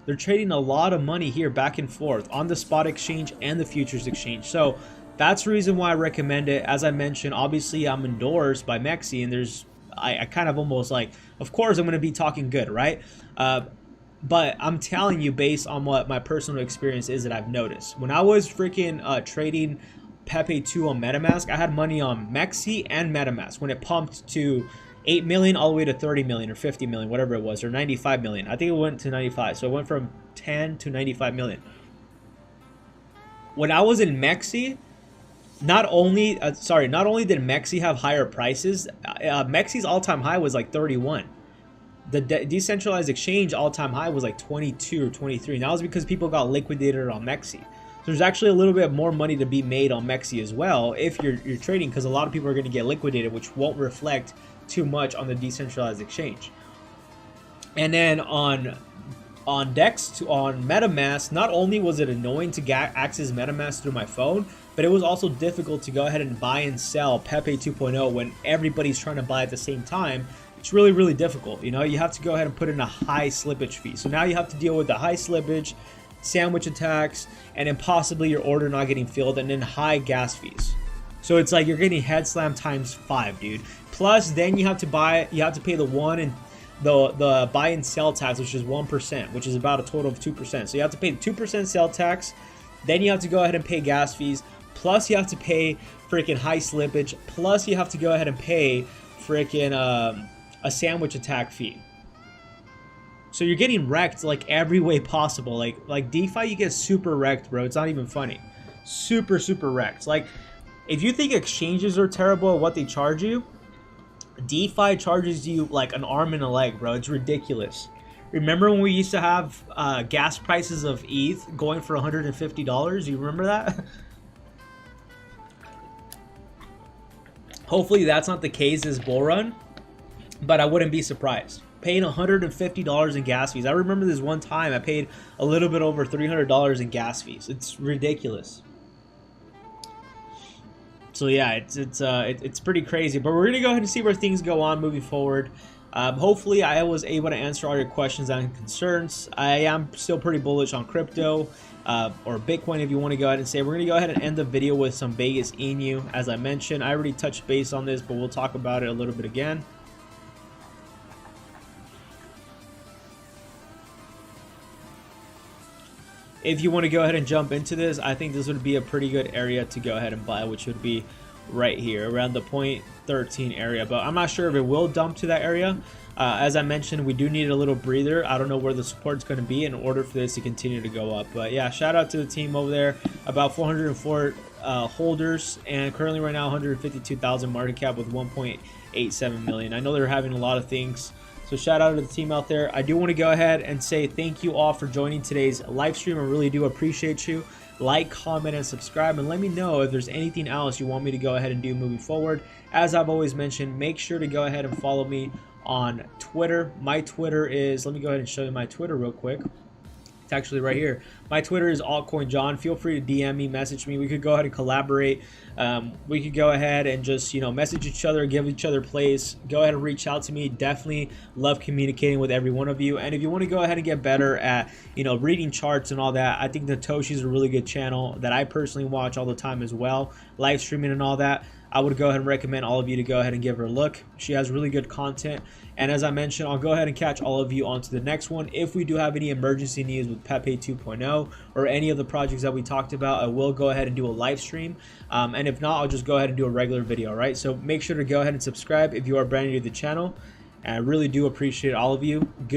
They're trading a lot of money here back and forth on the spot exchange and the futures exchange. So that's the reason why I recommend it. As I mentioned, obviously I'm endorsed by MEXC, and I kind of almost like, of course I'm going to be talking good, right? But I'm telling you based on what my personal experience is that I've noticed. When I was freaking trading Pepe 2 on MetaMask, I had money on MEXC and MetaMask when it pumped to 8 million all the way to 30 million or 50 million, whatever it was, or 95 million. I think it went to 95. So it went from 10 to 95 million. When I was in MEXC, not only did MEXC have higher prices, MEXC's all-time high was like 31. The decentralized exchange all-time high was like 22 or 23. And that was because people got liquidated on MEXC. So there's actually a little bit more money to be made on MEXC as well if you're trading, because a lot of people are going to get liquidated, which won't reflect too much on the decentralized exchange. And then on DEX, on MetaMask, not only was it annoying to access MetaMask through my phone, but it was also difficult to go ahead and buy and sell Pepe 2.0 when everybody's trying to buy at the same time. It's really difficult. You know, you have to go ahead and put in a high slippage fee. So now you have to deal with the high slippage, sandwich attacks, and then possibly your order not getting filled, and then high gas fees. So it's like you're getting head slam times 5, dude. Plus, then you have to pay the the buy and sell tax, which is 1%, which is about a total of 2%. So you have to pay the 2% sell tax. Then you have to go ahead and pay gas fees. Plus, you have to pay freaking high slippage. Plus, you have to go ahead and pay freaking a sandwich attack fee. So you're getting wrecked like every way possible. Like DeFi, you get super wrecked, bro. It's not even funny. Super wrecked. Like, if you think exchanges are terrible at what they charge you, DeFi charges you like an arm and a leg, bro. It's ridiculous. Remember when we used to have gas prices of ETH going for $150? You remember that? Hopefully that's not the case this bull run, but I wouldn't be surprised. Paying $150 in gas fees. I remember this one time I paid a little bit over $300 in gas fees. It's ridiculous. So yeah, it's pretty crazy. But we're gonna go ahead and see where things go on moving forward. Hopefully I was able to answer all your questions and concerns. I am still pretty bullish on crypto, or Bitcoin if you want to go ahead and say. We're going to go ahead and end the video with some Vegas ENU. As I mentioned, I already touched base on this, but we'll talk about it a little bit again. If you want to go ahead and jump into this, I think this would be a pretty good area to go ahead and buy, which would be right here around the 0.13 area. But I'm not sure if it will dump to that area. As I mentioned, we do need a little breather. I don't know where the support's going to be in order for this to continue to go up. But yeah, shout out to the team over there. About 404 holders, and currently right now 152,000 market cap with 1.87 million. I know they're having a lot of things. So shout out to the team out there. I do want to go ahead and say thank you all for joining today's live stream. I really do appreciate you. Like, comment, and subscribe, and let me know if there's anything else you want me to go ahead and do moving forward. As I've always mentioned, make sure to go ahead and follow me on Twitter. My Twitter is, let me go ahead and show you my Twitter real quick. It's actually right here. My Twitter is ALTCOIN John. Feel free to DM me, message me. We could go ahead and collaborate. We could go ahead and just, message each other, give each other plays. Go ahead and reach out to me. Definitely love communicating with every one of you. And if you want to go ahead and get better at, reading charts and all that, I think the Toshi's a really good channel that I personally watch all the time as well. Live streaming and all that. I would go ahead and recommend all of you to go ahead and give her a look. She has really good content. And as I mentioned, I'll go ahead and catch all of you onto the next one. If we do have any emergency news with Pepe 2.0 or any of the projects that we talked about, I will go ahead and do a live stream. And if not, I'll just go ahead and do a regular video, right? So make sure to go ahead and subscribe if you are brand new to the channel. And I really do appreciate all of you. Good